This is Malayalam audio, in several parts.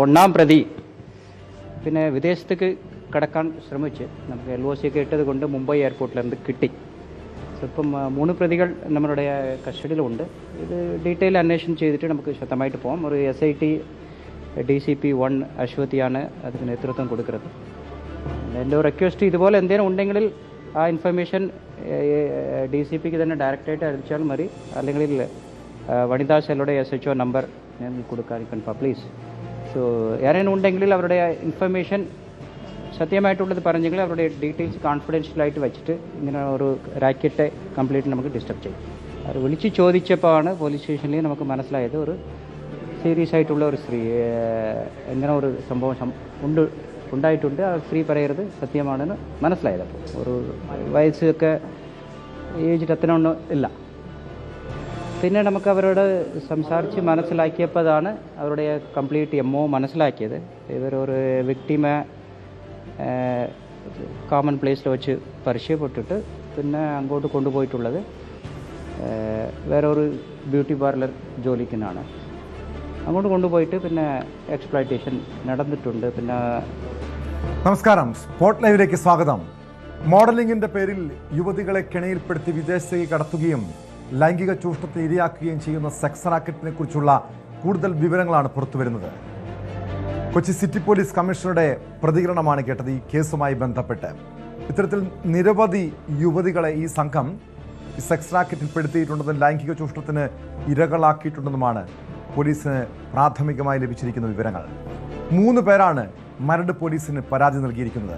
ഒന്നാം പ്രതി പിന്നെ വിദേശത്തേക്ക് കടക്കാൻ ശ്രമിച്ച് നമുക്ക് LOC ഒക്കെ ഇട്ടത് കൊണ്ട് മുംബൈ എയർപോർട്ടിലിருந்து കിട്ടി. ഇപ്പം 3 പ്രതികൾ നമ്മളുടെ കസ്റ്റഡിയിലുണ്ട്. ഇത് ഡീറ്റെയിൽ അന്വേഷണം ചെയ്തിട്ട് നമുക്ക് ശക്തമായിട്ട് പോകാം. ഒരു SIT DCP 1 അശ്വതിയാണ് അതിന് നേതൃത്വം കൊടുക്കുന്നത്. എൻ്റെ റിക്വസ്റ്റ് ഇതുപോലെ എന്തെങ്കിലും ഉണ്ടെങ്കിൽ ആ ഇൻഫർമേഷൻ DCPക്ക് തന്നെ ഡയറക്റ്റായിട്ട് അറിയിച്ചാൽ മതി. അല്ലെങ്കിൽ വനിതാ സെല്ലുടെ SHO നമ്പർ ഞാൻ കൊടുക്കാൻ കൺഫാം പ്ലീസ്. സോ ആരെങ്കിലും ഉണ്ടെങ്കിൽ അവരുടെ ഇൻഫർമേഷൻ സത്യമായിട്ടുള്ളത് പറഞ്ഞെങ്കിൽ അവരുടെ ഡീറ്റെയിൽസ് കോൺഫിഡൻഷ്യലായിട്ട് വെച്ചിട്ട് ഇങ്ങനെ ഒരു റാക്കറ്റ് കംപ്ലീറ്റ് നമുക്ക് ഡിസ്റ്റർബ് ചെയ്യും. അത് വിളിച്ച് ചോദിച്ചപ്പോഴാണ് പോലീസ് സ്റ്റേഷനിൽ നമുക്ക് മനസ്സിലായത് ഒരു സീരിയസ് ആയിട്ടുള്ള ഒരു സ്ത്രീ എങ്ങനെ ഒരു സംഭവം ഉണ്ടായിട്ടുണ്ട്. ആ സ്ത്രീ പറയുന്നത് സത്യമാണെന്ന് മനസ്സിലായത്. അപ്പോൾ ഒരു വയസ്സൊക്കെ ഏജ് അത്രയൊന്നും ഇല്ല. പിന്നെ നമുക്ക് അവരോട് സംസാരിച്ച് മനസ്സിലാക്കിയപ്പോഴാണ് അവരുടെ കംപ്ലീറ്റ് MO മനസ്സിലാക്കിയത്. ഇവരൊരു വിക്ടിമെ കോമൺ പ്ലേസിൽ വെച്ച് പരിചയപ്പെട്ടിട്ട് പിന്നെ അങ്ങോട്ട് കൊണ്ടുപോയിട്ടുള്ളത് വേറൊരു ബ്യൂട്ടി പാർലർ ജോലിക്കിനാണ്. അങ്ങോട്ട് കൊണ്ടുപോയിട്ട് പിന്നെ എക്സ്പ്ലോയിറ്റേഷൻ നടന്നിട്ടുണ്ട്. പിന്നെ നമസ്കാരം, സ്പോട്ട് ലൈവിലേക്ക് സ്വാഗതം. മോഡലിംഗിന്റെ പേരിൽ യുവതികളെ കെണിയിൽപ്പെടുത്തി വിദേശത്തേക്ക് കടത്തുകയും ലൈംഗിക ചൂഷണത്തിന് ഇരയാക്കുകയും ചെയ്യുന്ന സെക്സ് റാക്കറ്റിനെ കുറിച്ചുള്ള കൂടുതൽ വിവരങ്ങളാണ് പുറത്തുവരുന്നത്. കൊച്ചി സിറ്റി പോലീസ് കമ്മീഷണറുടെ പ്രതികരണമാണ് കേട്ടത്. ഈ കേസുമായി ബന്ധപ്പെട്ട് ഇത്തരത്തിൽ നിരവധി യുവതികളെ ഈ സംഘം സെക്സ് റാക്കറ്റിൽ പെടുത്തിയിട്ടുണ്ടെന്നും ലൈംഗിക ചൂഷണത്തിന് ഇരകളാക്കിയിട്ടുണ്ടെന്നുമാണ് പോലീസിന് പ്രാഥമികമായി ലഭിച്ചിരിക്കുന്ന വിവരങ്ങൾ. 3 പേരാണ് മരട് പോലീസിന് പരാതി നൽകിയിരിക്കുന്നത്.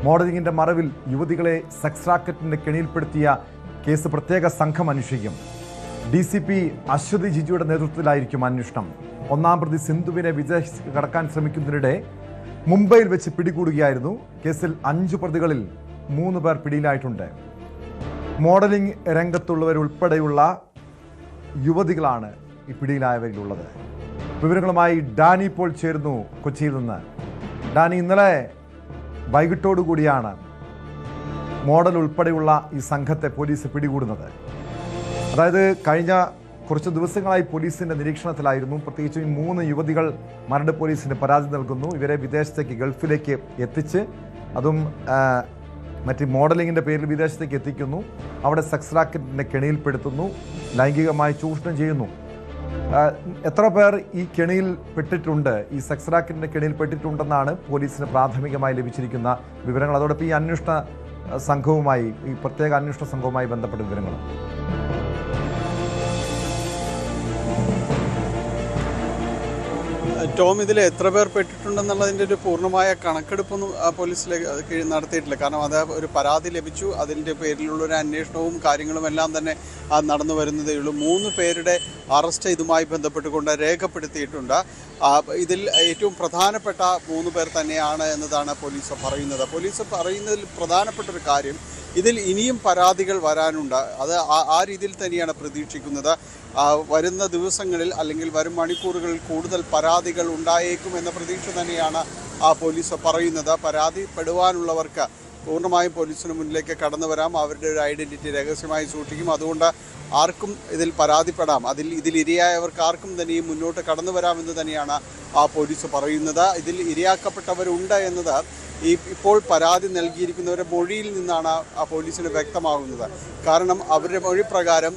മോഡലിംഗിന്റെ മറവിൽ യുവതികളെ സെക്സ് റാക്കറ്റിന്റെ കെണിയിൽപ്പെടുത്തിയ കേസ് പ്രത്യേക സംഘം അന്വേഷിക്കും. DCP അശ്വതി ജിജിയുടെ നേതൃത്വത്തിലായിരിക്കും അന്വേഷണം. ഒന്നാം പ്രതി സിന്ധുവിനെ വിദേശത്ത് കടക്കാൻ ശ്രമിക്കുന്നതിനിടെ മുംബൈയിൽ വെച്ച് പിടികൂടുകയായിരുന്നു. കേസിൽ 5 പ്രതികളിൽ 3 പേർ പിടിയിലായിട്ടുണ്ട്. മോഡലിംഗ് രംഗത്തുള്ളവരുൾപ്പെടെയുള്ള യുവതികളാണ് ഈ പിടിയിലായവരിലുള്ളത്. വിവരങ്ങളുമായി ഡാനി പോൾ ചേരുന്നു കൊച്ചിയിൽ നിന്ന്. ഡാനി, ഇന്നലെ വൈകിട്ടോടുകൂടിയാണ് മോഡൽ ഉൾപ്പെടെയുള്ള ഈ സംഘത്തെ പോലീസ് പിടികൂടുന്നത്. അതായത് കഴിഞ്ഞ കുറച്ച് ദിവസങ്ങളായി പോലീസിന്റെ നിരീക്ഷണത്തിലായിരുന്നു. പ്രത്യേകിച്ചും ഈ 3 യുവതികൾ മരട് പോലീസിന് പരാതി നൽകുന്നു. ഇവരെ വിദേശത്തേക്ക്, ഗൾഫിലേക്ക് എത്തിച്ച്, അതും മറ്റ് മോഡലിങ്ങിന്റെ പേരിൽ വിദേശത്തേക്ക് എത്തിക്കുന്നു. അവിടെ സെക്സ് റാക്കറ്റിന്റെ കെണിയിൽപ്പെടുത്തുന്നു, ലൈംഗികമായി ചൂഷണം ചെയ്യുന്നു. എത്ര പേർ ഈ കെണിയിൽ പെട്ടിട്ടുണ്ട്, ഈ സെക്സ് റാക്കറ്റിന്റെ കെണിയിൽ പെട്ടിട്ടുണ്ടെന്നാണ് പോലീസിന് പ്രാഥമികമായി ലഭിച്ചിരിക്കുന്ന വിവരങ്ങൾ. അതോടൊപ്പം ഈ അന്വേഷണ സംഘവുമായി, ഈ പ്രത്യേക അന്വേഷണ സംഘവുമായി ബന്ധപ്പെട്ട വിവരങ്ങൾ. ടോം, ഇതിൽ എത്ര പേർ പെട്ടിട്ടുണ്ടെന്നുള്ളതിൻ്റെ ഒരു പൂർണ്ണമായ കണക്കെടുപ്പൊന്നും പോലീസിലേക്ക് നടത്തിയിട്ടില്ല. കാരണം അത് ഒരു പരാതി ലഭിച്ചു, അതിൻ്റെ പേരിലുള്ളൊരു അന്വേഷണവും കാര്യങ്ങളും എല്ലാം തന്നെ നടന്നു വരുന്നതേ ഉള്ളൂ. 3 പേരുടെ അറസ്റ്റ് ഇതുമായി ബന്ധപ്പെട്ടുകൊണ്ട് രേഖപ്പെടുത്തിയിട്ടുണ്ട്. ഇതിൽ ഏറ്റവും പ്രധാനപ്പെട്ട 3 പേർ തന്നെയാണ് എന്നതാണ് പോലീസ് പറയുന്നത്. പോലീസ് പറയുന്നതിൽ പ്രധാനപ്പെട്ടൊരു കാര്യം, ഇതിൽ ഇനിയും പരാതികൾ വരാനുണ്ട്. അത് ആ രീതിയിൽ തന്നെയാണ് പ്രതീക്ഷിക്കുന്നത്. വരുന്ന ദിവസങ്ങളിൽ അല്ലെങ്കിൽ വരും മണിക്കൂറുകളിൽ കൂടുതൽ പരാതികൾ ഉണ്ടായേക്കും എന്ന പ്രതീക്ഷ തന്നെയാണ് പോലീസ് പറയുന്നത്. പരാതിപ്പെടുവാനുള്ളവർക്ക് പൂർണ്ണമായും പോലീസിന് മുന്നിലേക്ക് കടന്നു വരാം. അവരുടെ ഒരു ഐഡൻറ്റിറ്റി രഹസ്യമായി സൂക്ഷിക്കും. അതുകൊണ്ട് ആർക്കും ഇതിൽ പരാതിപ്പെടാം. ഇതിൽ ഇരയായവർക്ക് ആർക്കും തന്നെയും മുന്നോട്ട് കടന്നു വരാമെന്ന് തന്നെയാണ് പോലീസ് പറയുന്നത്. ഇതിൽ ഇരയാക്കപ്പെട്ടവരുണ്ട് എന്നത് ഇപ്പോൾ പരാതി നൽകിയിരിക്കുന്നവരുടെ മൊഴിയിൽ നിന്നാണ് പോലീസിന് വ്യക്തമാകുന്നത്. കാരണം അവരുടെ മൊഴി പ്രകാരം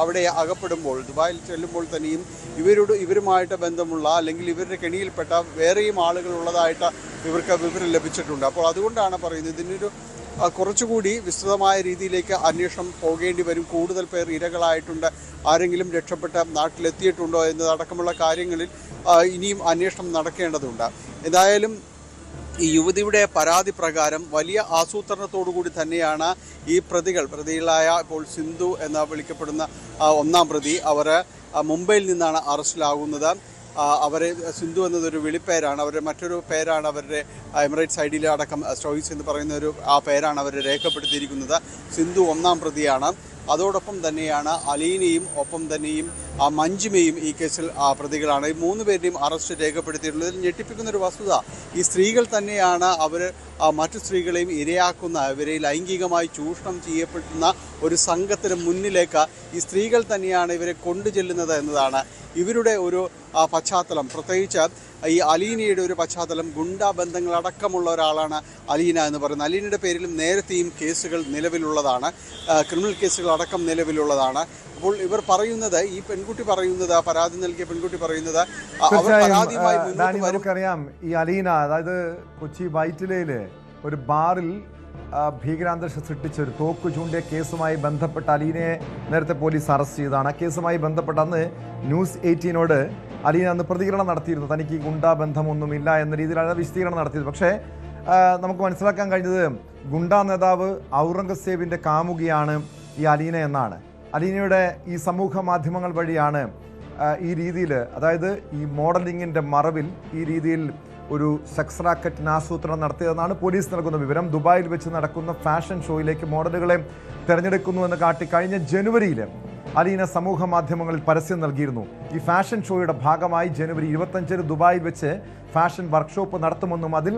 അവിടെ അകപ്പെടുമ്പോൾ, ദുബായിൽ ചെല്ലുമ്പോൾ തന്നെയും ഇവരുമായിട്ട് ബന്ധമുള്ള അല്ലെങ്കിൽ ഇവരുടെ കെണിയിൽപ്പെട്ട വേറെയും ആളുകൾ ഉള്ളതായിട്ട് ഇവർക്ക് വിവരം ലഭിച്ചിട്ടുണ്ട്. അപ്പോൾ അതുകൊണ്ടാണ് പറയുന്നത് ഇതിനൊരു കുറച്ചുകൂടി വിസ്തൃതമായ രീതിയിലേക്ക് അന്വേഷണം പോകേണ്ടി വരും. കൂടുതൽ പേർ ഇരകളായിട്ടുണ്ട്, ആരെങ്കിലും രക്ഷപ്പെട്ട നാട്ടിലെത്തിയിട്ടുണ്ടോ എന്നതടക്കമുള്ള കാര്യങ്ങളിൽ ഇനിയും അന്വേഷണം നടക്കേണ്ടതുണ്ട്. എന്തായാലും ഈ യുവതിയുടെ പരാതി പ്രകാരം വലിയ ആസൂത്രണത്തോടുകൂടി തന്നെയാണ് ഈ പ്രതികളായ ഇപ്പോൾ സിന്ധു എന്ന് വിളിക്കപ്പെടുന്ന ഒന്നാം പ്രതി അവർ മുംബൈയിൽ നിന്നാണ് അറസ്റ്റിലാകുന്നത്. അവരെ സിന്ധു എന്നതൊരു വിളിപ്പേരാണ്. അവരുടെ മറ്റൊരു പേരാണ് അവരുടെ എമിറേറ്റ്സ് ഐഡിയിലെ അടക്കം സ്റ്റോയിസ് എന്ന് പറയുന്ന ആ പേരാണ് അവർ രേഖപ്പെടുത്തിയിരിക്കുന്നത്. സിന്ധു ഒന്നാം പ്രതിയാണ്. അതോടൊപ്പം തന്നെയാണ് അലീനയും ഒപ്പം തന്നെയും മഞ്ജുമയും ഈ കേസിൽ പ്രതികളാണ്. ഈ 3 പേരുടെയും അറസ്റ്റ് രേഖപ്പെടുത്തിയിട്ടുള്ളത്. ഇതിൽ ഞെട്ടിപ്പിക്കുന്നൊരു വസ്തുത, ഈ സ്ത്രീകൾ തന്നെയാണ് അവർ മറ്റു സ്ത്രീകളെയും ഇരയാക്കുന്ന, ഇവരെ ലൈംഗികമായി ചൂഷണം ചെയ്യപ്പെടുന്ന ഒരു സംഘത്തിന് മുന്നിലേക്ക് ഈ സ്ത്രീകൾ തന്നെയാണ് ഇവരെ കൊണ്ടു ചെല്ലുന്നത് എന്നതാണ് ഇവരുടെ ഒരു പശ്ചാത്തലം, പ്രത്യേകിച്ച് ഈ അലീനയുടെ ഒരു പശ്ചാത്തലം, ഗുണ്ടാ ബന്ധങ്ങളടക്കമുള്ള ഒരാളാണ് അലീന എന്ന് പറയുന്നത്. അലീനയുടെ പേരിലും നേരത്തെയും കേസുകൾ നിലവിലുള്ളതാണ്, ക്രിമിനൽ കേസുകൾ അടക്കം നിലവിലുള്ളതാണ്. അപ്പോൾ ഇവർ പറയുന്നത്, ഈ പെൺകുട്ടി പറയുന്നത്, പരാതി നൽകിയ പെൺകുട്ടി പറയുന്നത്, അവർ പരാതിയുമായി മുന്നോട്ട് വരും. നമുക്കറിയാം ഈ അലീന, അതായത് കൊച്ചി വൈറ്റിലയില് ഒരു ബാറിൽ ഭീകരാന്തരീക്ഷം സൃഷ്ടിച്ച ഒരു തോക്ക് ചൂണ്ടിയ കേസുമായി ബന്ധപ്പെട്ട അലീനയെ നേരത്തെ പോലീസ് അറസ്റ്റ് ചെയ്തതാണ്. ആ കേസുമായി ബന്ധപ്പെട്ട് അന്ന് ന്യൂസ് 18നോട് അലീന അന്ന് പ്രതികരണം നടത്തിയിരുന്നു. തനിക്ക് ഗുണ്ടാ ബന്ധമൊന്നുമില്ല എന്ന രീതിയിലാണ് വിശദീകരണം നടത്തിയത്. പക്ഷേ നമുക്ക് മനസ്സിലാക്കാൻ കഴിഞ്ഞത് ഗുണ്ടാ നേതാവ് ഔറംഗസേബിൻ്റെ കാമുകിയാണ് ഈ അലീന എന്നാണ്. അലീനയുടെ ഈ സമൂഹ മാധ്യമങ്ങൾ വഴിയാണ് ഈ രീതിയിൽ, അതായത് ഈ മോഡലിങ്ങിൻ്റെ മറവിൽ ഈ രീതിയിൽ ഒരു സെക്സ് റാക്കറ്റിന് ആസൂത്രണം നടത്തിയതെന്നാണ് പോലീസ് നൽകുന്ന വിവരം. ദുബായിൽ വെച്ച് നടക്കുന്ന ഫാഷൻ ഷോയിലേക്ക് മോഡലുകളെ തിരഞ്ഞെടുക്കുന്നുവെന്ന് കാട്ടി കഴിഞ്ഞ ജനുവരിയിൽ അലീന സമൂഹ മാധ്യമങ്ങളിൽ പരസ്യം നൽകിയിരുന്നു. ഈ ഫാഷൻ ഷോയുടെ ഭാഗമായി ജനുവരി 25 ദുബായിൽ വെച്ച് ഫാഷൻ വർക്ക്ഷോപ്പ് നടത്തുമെന്നും അതിൽ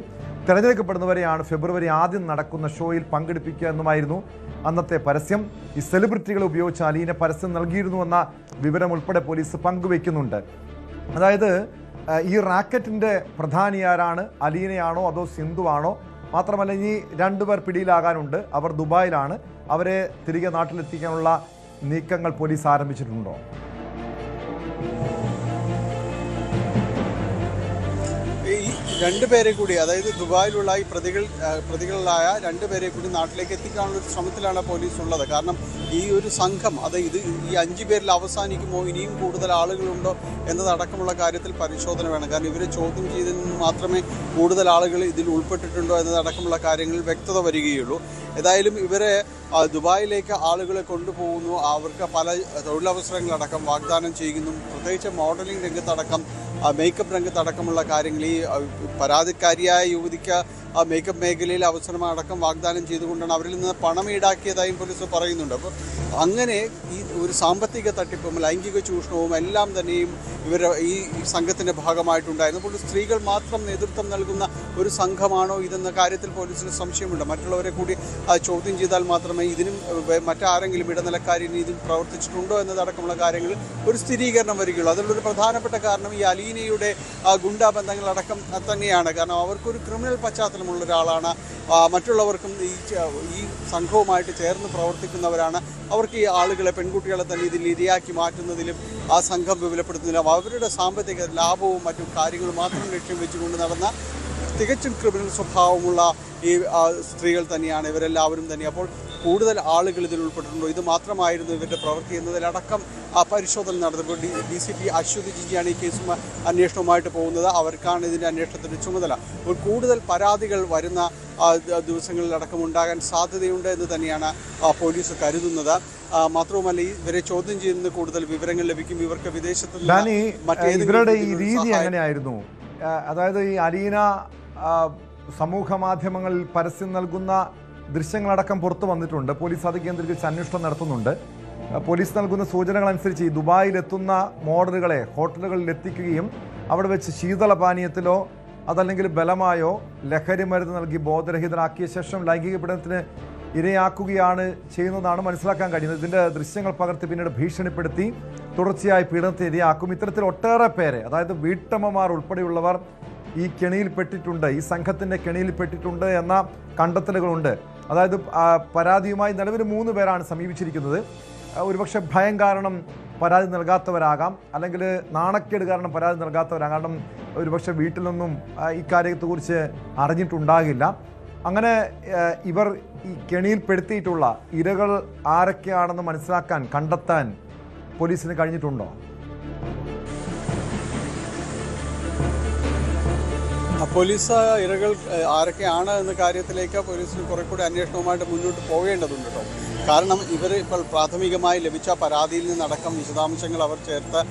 തിരഞ്ഞെടുക്കപ്പെടുന്നവരെയാണ് ഫെബ്രുവരി 1 നടക്കുന്ന ഷോയിൽ പങ്കെടുപ്പിക്കുക എന്നുമായിരുന്നു അന്നത്തെ പരസ്യം. ഈ സെലിബ്രിറ്റികളെ ഉപയോഗിച്ച് അലീന പരസ്യം നൽകിയിരുന്നുവെന്ന വിവരം ഉൾപ്പെടെ പോലീസ് പങ്കുവയ്ക്കുന്നുണ്ട്. അതായത് ഈ റാക്കറ്റിൻ്റെ പ്രധാനി ആരാണ്? അലീനയാണോ അതോ സിന്ധുവാണോ? മാത്രമല്ല ഇനി 2 പേർ പിടിയിലാകാനുണ്ട്. അവർ ദുബായിലാണ്. അവരെ തിരികെ നാട്ടിലെത്തിക്കാനുള്ള നീക്കങ്ങൾ പോലീസ് ആരംഭിച്ചിട്ടുണ്ടോ? ഈ 2 പേരെ കൂടി, അതായത് ദുബായിലുള്ള ഈ പ്രതികളിലായ 2 പേരെ കൂടി നാട്ടിലേക്ക് എത്തിക്കാനുള്ള ഒരു ശ്രമത്തിലാണ് പോലീസ് ഉള്ളത്. കാരണം ഈ ഒരു സംഘം ഈ 5 പേരിൽ അവസാനിക്കുമോ, ഇനിയും കൂടുതൽ ആളുകളുണ്ടോ എന്നതടക്കമുള്ള കാര്യത്തിൽ പരിശോധന വേണം. കാരണം ഇവരെ ചോദ്യം ചെയ്തതിൽ നിന്ന് മാത്രമേ കൂടുതൽ ആളുകൾ ഇതിൽ ഉൾപ്പെട്ടിട്ടുണ്ടോ എന്നതടക്കമുള്ള കാര്യങ്ങളിൽ വ്യക്തത വരികയുള്ളൂ. ഏതായാലും ഇവരെ ദുബായിലേക്ക് ആളുകളെ കൊണ്ടുപോകുന്നു, അവർക്ക് പല തൊഴിലവസരങ്ങളടക്കം വാഗ്ദാനം ചെയ്യുന്നു. പ്രത്യേകിച്ച് മോഡലിംഗ് രംഗത്തടക്കം, മേക്കപ്പ് രംഗത്തടക്കമുള്ള കാര്യങ്ങൾ, ഈ പരാതിക്കാരിയായ യുവതിക്ക് മേക്കപ്പ് മേഖലയിൽ അവസരം അടക്കം വാഗ്ദാനം ചെയ്തുകൊണ്ടാണ് അവരിൽ നിന്ന് പണം ഈടാക്കിയതായും പോലീസ് പറയുന്നുണ്ട്. അപ്പോൾ അങ്ങനെ ഈ ഒരു സാമ്പത്തിക തട്ടിപ്പും ലൈംഗിക ചൂഷണവും എല്ലാം തന്നെയും ഈ സംഘത്തിൻ്റെ ഭാഗമായിട്ടുണ്ടായിരുന്നു. അപ്പോൾ സ്ത്രീകൾ മാത്രം നേതൃത്വം നൽകുന്ന ഒരു സംഘമാണോ ഇതെന്ന കാര്യത്തിൽ പോലീസിന് സംശയമുണ്ട്. മറ്റുള്ളവരെ കൂടി ചോദ്യം ചെയ്താൽ മാത്രമേ ഇതിനും മറ്റാരെങ്കിലും ഇടനിലക്കാരിന് ഇതിൽ പ്രവർത്തിച്ചിട്ടുണ്ടോ എന്നതടക്കമുള്ള കാര്യങ്ങളിൽ ഒരു സ്ഥിരീകരണം വരികയുള്ളൂ. അതിലൊരു പ്രധാനപ്പെട്ട കാരണം ഈ അലീനയുടെ ഗുണ്ടാ ബന്ധങ്ങളടക്കം തന്നെയാണ്. കാരണം അവർക്കൊരു ക്രിമിനൽ പശ്ചാത്തലമുള്ള ഒരാളാണ്. മറ്റുള്ളവർക്കും ഈ സംഘവുമായിട്ട് ചേർന്ന് പ്രവർത്തിക്കുന്നവരാണ്. അവർക്ക് ഈ ആളുകളെ, പെൺകുട്ടികളെ തന്നെ ഇതിൽ ഇരയാക്കി മാറ്റുന്നതിലും ആ സംഘം വിപുലപ്പെടുത്തുന്നതിലും അവരുടെ സാമ്പത്തിക ലാഭവും മറ്റു കാര്യങ്ങളും മാത്രം ലക്ഷ്യം വെച്ചുകൊണ്ട് നടന്ന തികച്ചും ക്രിമിനൽ സ്വഭാവമുള്ള ഈ സ്ത്രീകൾ തന്നെയാണ് ഇവരെല്ലാവരും തന്നെ. അപ്പോൾ കൂടുതൽ ആളുകൾ ഇതിൽ ഉൾപ്പെട്ടിട്ടുണ്ടോ, ഇത് മാത്രമായിരുന്നു ഇവരുടെ പ്രവൃത്തി എന്നതിലടക്കം പരിശോധന നടത്തുമ്പോൾ DCP അശ്വതി ജിജിയാണ് ഈ കേസും അന്വേഷണവുമായിട്ട് പോകുന്നത്. അവർക്കാണ് ഇതിൻ്റെ അന്വേഷണത്തിൻ്റെ ചുമതല. അപ്പോൾ കൂടുതൽ പരാതികൾ വരുന്ന ദിവസങ്ങളിലടക്കം ഉണ്ടാകാൻ സാധ്യതയുണ്ട് എന്ന് തന്നെയാണ് പോലീസ് കരുതുന്നത്. മാത്രവുമല്ല ഇവരെ ചോദ്യം ചെയ്യുന്ന കൂടുതൽ വിവരങ്ങൾ ലഭിക്കും. ഇവർക്ക് വിദേശത്ത് ഇവരുടെ ഈ രീതി എങ്ങനെയായിരുന്നു? അതായത് ഈ അലീന സമൂഹ മാധ്യമങ്ങളിൽ പരസ്യം നൽകുന്ന ദൃശ്യങ്ങളടക്കം പുറത്തു വന്നിട്ടുണ്ട്. പോലീസ് അത് കേന്ദ്രീകരിച്ച് അന്വേഷണം നടത്തുന്നുണ്ട്. പോലീസ് നൽകുന്ന സൂചനകൾ അനുസരിച്ച് ഈ ദുബായിലെത്തുന്ന മോഡലുകളെ ഹോട്ടലുകളിൽ എത്തിക്കുകയും അവിടെ വെച്ച് ശീതളപാനീയത്തിലോ അതല്ലെങ്കിൽ ബലമായോ ലഹരി മരുന്ന് നൽകി ബോധരഹിതരാക്കിയ ശേഷം ലൈംഗിക പീഡനത്തിന് ഇരയാക്കുകയാണ് ചെയ്യുന്നതാണ് മനസ്സിലാക്കാൻ കഴിയുന്നത്. ഇതിൻ്റെ ദൃശ്യങ്ങൾ പകർത്തി പിന്നീട് ഭീഷണിപ്പെടുത്തി തുടർച്ചയായി പീഡനത്തിന് ഇരയാക്കും. ഇത്തരത്തിൽ ഒട്ടേറെ പേരെ, അതായത് വീട്ടമ്മമാർ ഉൾപ്പെടെയുള്ളവർ ഈ കെണിയിൽപ്പെട്ടിട്ടുണ്ട്, ഈ സംഘത്തിൻ്റെ കെണിയിൽപ്പെട്ടിട്ടുണ്ട് എന്ന കണ്ടെത്തലുകളുണ്ട്. അതായത് പരാതിയുമായി നിലവിൽ 3 പേരാണ് സമീപിച്ചിരിക്കുന്നത്. ഒരുപക്ഷെ ഭയം കാരണം പരാതി നൽകാത്തവരാകാം, അല്ലെങ്കിൽ നാണക്കേട് കാരണം പരാതി നൽകാത്തവരാകാം. കാരണം ഒരുപക്ഷെ വീട്ടിൽ നിന്നും ഇക്കാര്യത്തെക്കുറിച്ച് അറിഞ്ഞിട്ടുണ്ടാകില്ല. അങ്ങനെ ഇവർ ഈ കെണിയിൽപ്പെടുത്തിയിട്ടുള്ള ഇരകൾ ആരൊക്കെയാണെന്ന് മനസ്സിലാക്കാൻ, കണ്ടെത്താൻ പോലീസിന് കഴിഞ്ഞിട്ടുണ്ടോ? പോലീസ് ഇരകൾ ആരൊക്കെയാണ് എന്ന കാര്യത്തിലേക്ക് പോലീസിന് കുറെ കൂടി അന്വേഷണവുമായിട്ട് മുന്നോട്ട് പോകേണ്ടതുണ്ട് കേട്ടോ. കാരണം ഇവർ ഇപ്പോൾ പ്രാഥമികമായി ലഭിച്ച പരാതിയിൽ നിന്നടക്കം വിശദാംശങ്ങൾ അവർ ചേർത്ത്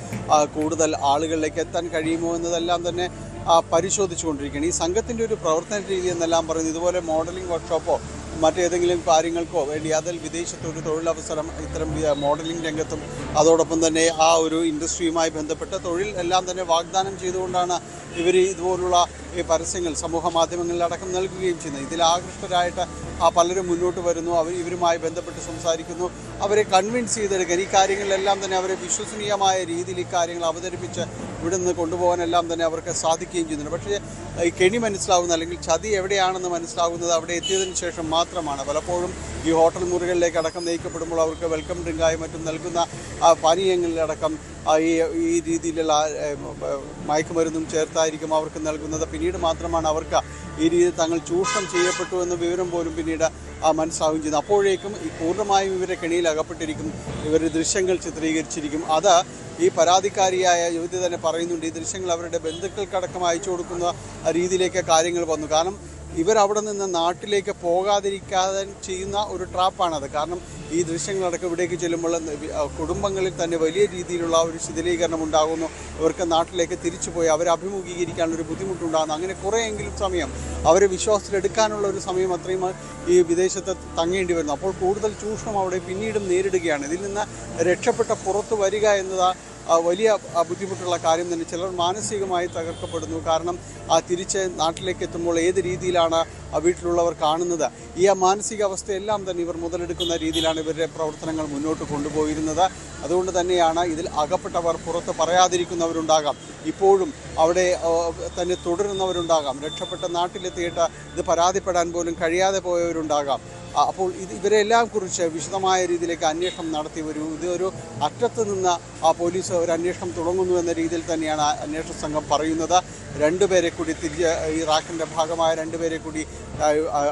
കൂടുതൽ ആളുകളിലേക്ക് എത്താൻ കഴിയുമോ എന്നതെല്ലാം തന്നെ പരിശോധിച്ചുകൊണ്ടിരിക്കുകയാണ്. ഈ സംഘത്തിൻ്റെ ഒരു പ്രവർത്തന രീതി എന്നെല്ലാം പറയുന്നത് ഇതുപോലെ മോഡലിംഗ് വർക്ക്ഷോപ്പോ മറ്റേതെങ്കിലും കാര്യങ്ങൾക്കോ വേണ്ടി അതിൽ വിദേശത്ത് ഒരു തൊഴിലവസരം ഇത്തരം മോഡലിംഗ് രംഗത്തും അതോടൊപ്പം തന്നെ ആ ഒരു ഇൻഡസ്ട്രിയുമായി ബന്ധപ്പെട്ട തൊഴിൽ എല്ലാം തന്നെ വാഗ്ദാനം ചെയ്തുകൊണ്ടാണ് ഇവർ ഇതുപോലുള്ള ഈ പരസ്യങ്ങൾ സമൂഹ മാധ്യമങ്ങളിലടക്കം നൽകുകയും ചെയ്യുന്നത്. ഇതിൽ ആകൃഷ്ടരായിട്ട് പലരും മുന്നോട്ട് വരുന്നു, ഇവരുമായി ബന്ധപ്പെട്ട് സംസാരിക്കുന്നു. അവരെ കൺവിൻസ് ചെയ്തെടുക്കാൻ, ഈ കാര്യങ്ങളിലെല്ലാം തന്നെ അവരെ വിശ്വസനീയമായ രീതിയിൽ ഈ കാര്യങ്ങൾ അവതരിപ്പിച്ച് ഇവിടെ നിന്ന് കൊണ്ടുപോകാനെല്ലാം തന്നെ അവർക്ക് സാധിക്കുകയും ചെയ്യുന്നുണ്ട്. പക്ഷേ ഈ കെണി മനസ്സിലാവുന്ന അല്ലെങ്കിൽ ചതി എവിടെയാണെന്ന് മനസ്സിലാവുന്നത് അവിടെ എത്തിയതിനു ശേഷം മാത്രമാണ്. പലപ്പോഴും ഈ ഹോട്ടൽ മുറികളിലേക്ക് അടക്കം നയിക്കപ്പെടുമ്പോൾ അവർക്ക് വെൽക്കം ഡ്രിങ്കായും മറ്റും നൽകുന്ന പാനീയങ്ങളിലടക്കം ഈ രീതിയിലുള്ള മയക്കുമരുന്നും ചേർത്തായിരിക്കും അവർക്ക് നൽകുന്നത്. പിന്നീട് മാത്രമാണ് അവർക്ക് ഈ രീതിയിൽ തങ്ങൾ ചൂഷണം ചെയ്യപ്പെട്ടു എന്ന വിവരം പോലും പിന്നീട് മനസ്സിലാവുകയും ചെയ്യുന്നു. അപ്പോഴേക്കും ഈ പൂർണ്ണമായും ഇവരെ കെണിയിൽ അകപ്പെട്ടിരിക്കും, ഇവർ ദൃശ്യങ്ങൾ ചിത്രീകരിച്ചിരിക്കും. അത് ഈ പരാതിക്കാരിയായ യുവതി തന്നെ പറയുന്നുണ്ട്. ഈ ദൃശ്യങ്ങൾ അവരുടെ ബന്ധുക്കൾക്കടക്കം അയച്ചു കൊടുക്കുന്ന രീതിയിലേക്ക് കാര്യങ്ങൾ വന്നു. കാരണം ഇവരവിടെ നിന്ന് നാട്ടിലേക്ക് പോകാതിരിക്കാതെ ചെയ്യുന്ന ഒരു ട്രാപ്പാണത്. കാരണം ഈ ദൃശ്യങ്ങളടക്കം ഇവിടേക്ക് ചെല്ലുമ്പോൾ കുടുംബങ്ങളിൽ തന്നെ വലിയ രീതിയിലുള്ള ഒരു ശിഥിലീകരണം ഉണ്ടാകുന്നു. ഇവർക്ക് നാട്ടിലേക്ക് തിരിച്ചു പോയി അവരെ അഭിമുഖീകരിക്കാനുള്ളൊരു ബുദ്ധിമുട്ടുണ്ടാകുന്നു. അങ്ങനെ കുറേയെങ്കിലും സമയം അവരെ വിശ്വാസത്തിലെടുക്കാനുള്ള ഒരു സമയം അത്രയും ഈ വിദേശത്ത് തങ്ങേണ്ടി വരുന്നു. അപ്പോൾ കൂടുതൽ ചൂഷണം അവിടെ പിന്നീടും നേരിടുകയാണ്. ഇതിൽ നിന്ന് രക്ഷപ്പെട്ട പുറത്തു വരിക എന്നത് വലിയ ബുദ്ധിമുട്ടുള്ള കാര്യം തന്നെ. ചിലർ മാനസികമായി തകർക്കപ്പെടുന്നു. കാരണം തിരിച്ച് നാട്ടിലേക്ക് എത്തുമ്പോൾ ഏത് രീതിയിലാണ് വീട്ടിലുള്ളവർ കാണുന്നത്, ഈ മാനസികാവസ്ഥയെല്ലാം തന്നെ ഇവർ മുതലെടുക്കുന്ന രീതിയിലാണ് ഇവരുടെ പ്രവർത്തനങ്ങൾ മുന്നോട്ട് കൊണ്ടുപോയിരുന്നത്. അതുകൊണ്ട് തന്നെയാണ് ഇതിൽ അകപ്പെട്ടവർ പുറത്ത് പറയാതിരിക്കുന്നവരുണ്ടാകാം, ഇപ്പോഴും അവിടെ തന്നെ തുടരുന്നവരുണ്ടാകാം, രക്ഷപ്പെട്ട നാട്ടിലെത്തിയിട്ട് ഇത് പരാതിപ്പെടാൻ പോലും കഴിയാതെ പോയവരുണ്ടാകാം. അപ്പോൾ ഇവരെല്ലാം കുറിച്ച് വിശദമായ രീതിയിലേക്ക് അന്വേഷണം നടത്തി വരും. ഇതൊരു അറ്റത്ത് നിന്ന് പോലീസ് ഒരു അന്വേഷണം തുടങ്ങുന്നു എന്ന രീതിയിൽ തന്നെയാണ് അന്വേഷണ സംഘം പറയുന്നത്. രണ്ടുപേരെ കൂടി ഈ റാക്കിൻ്റെ ഭാഗമായ രണ്ടുപേരെ കൂടി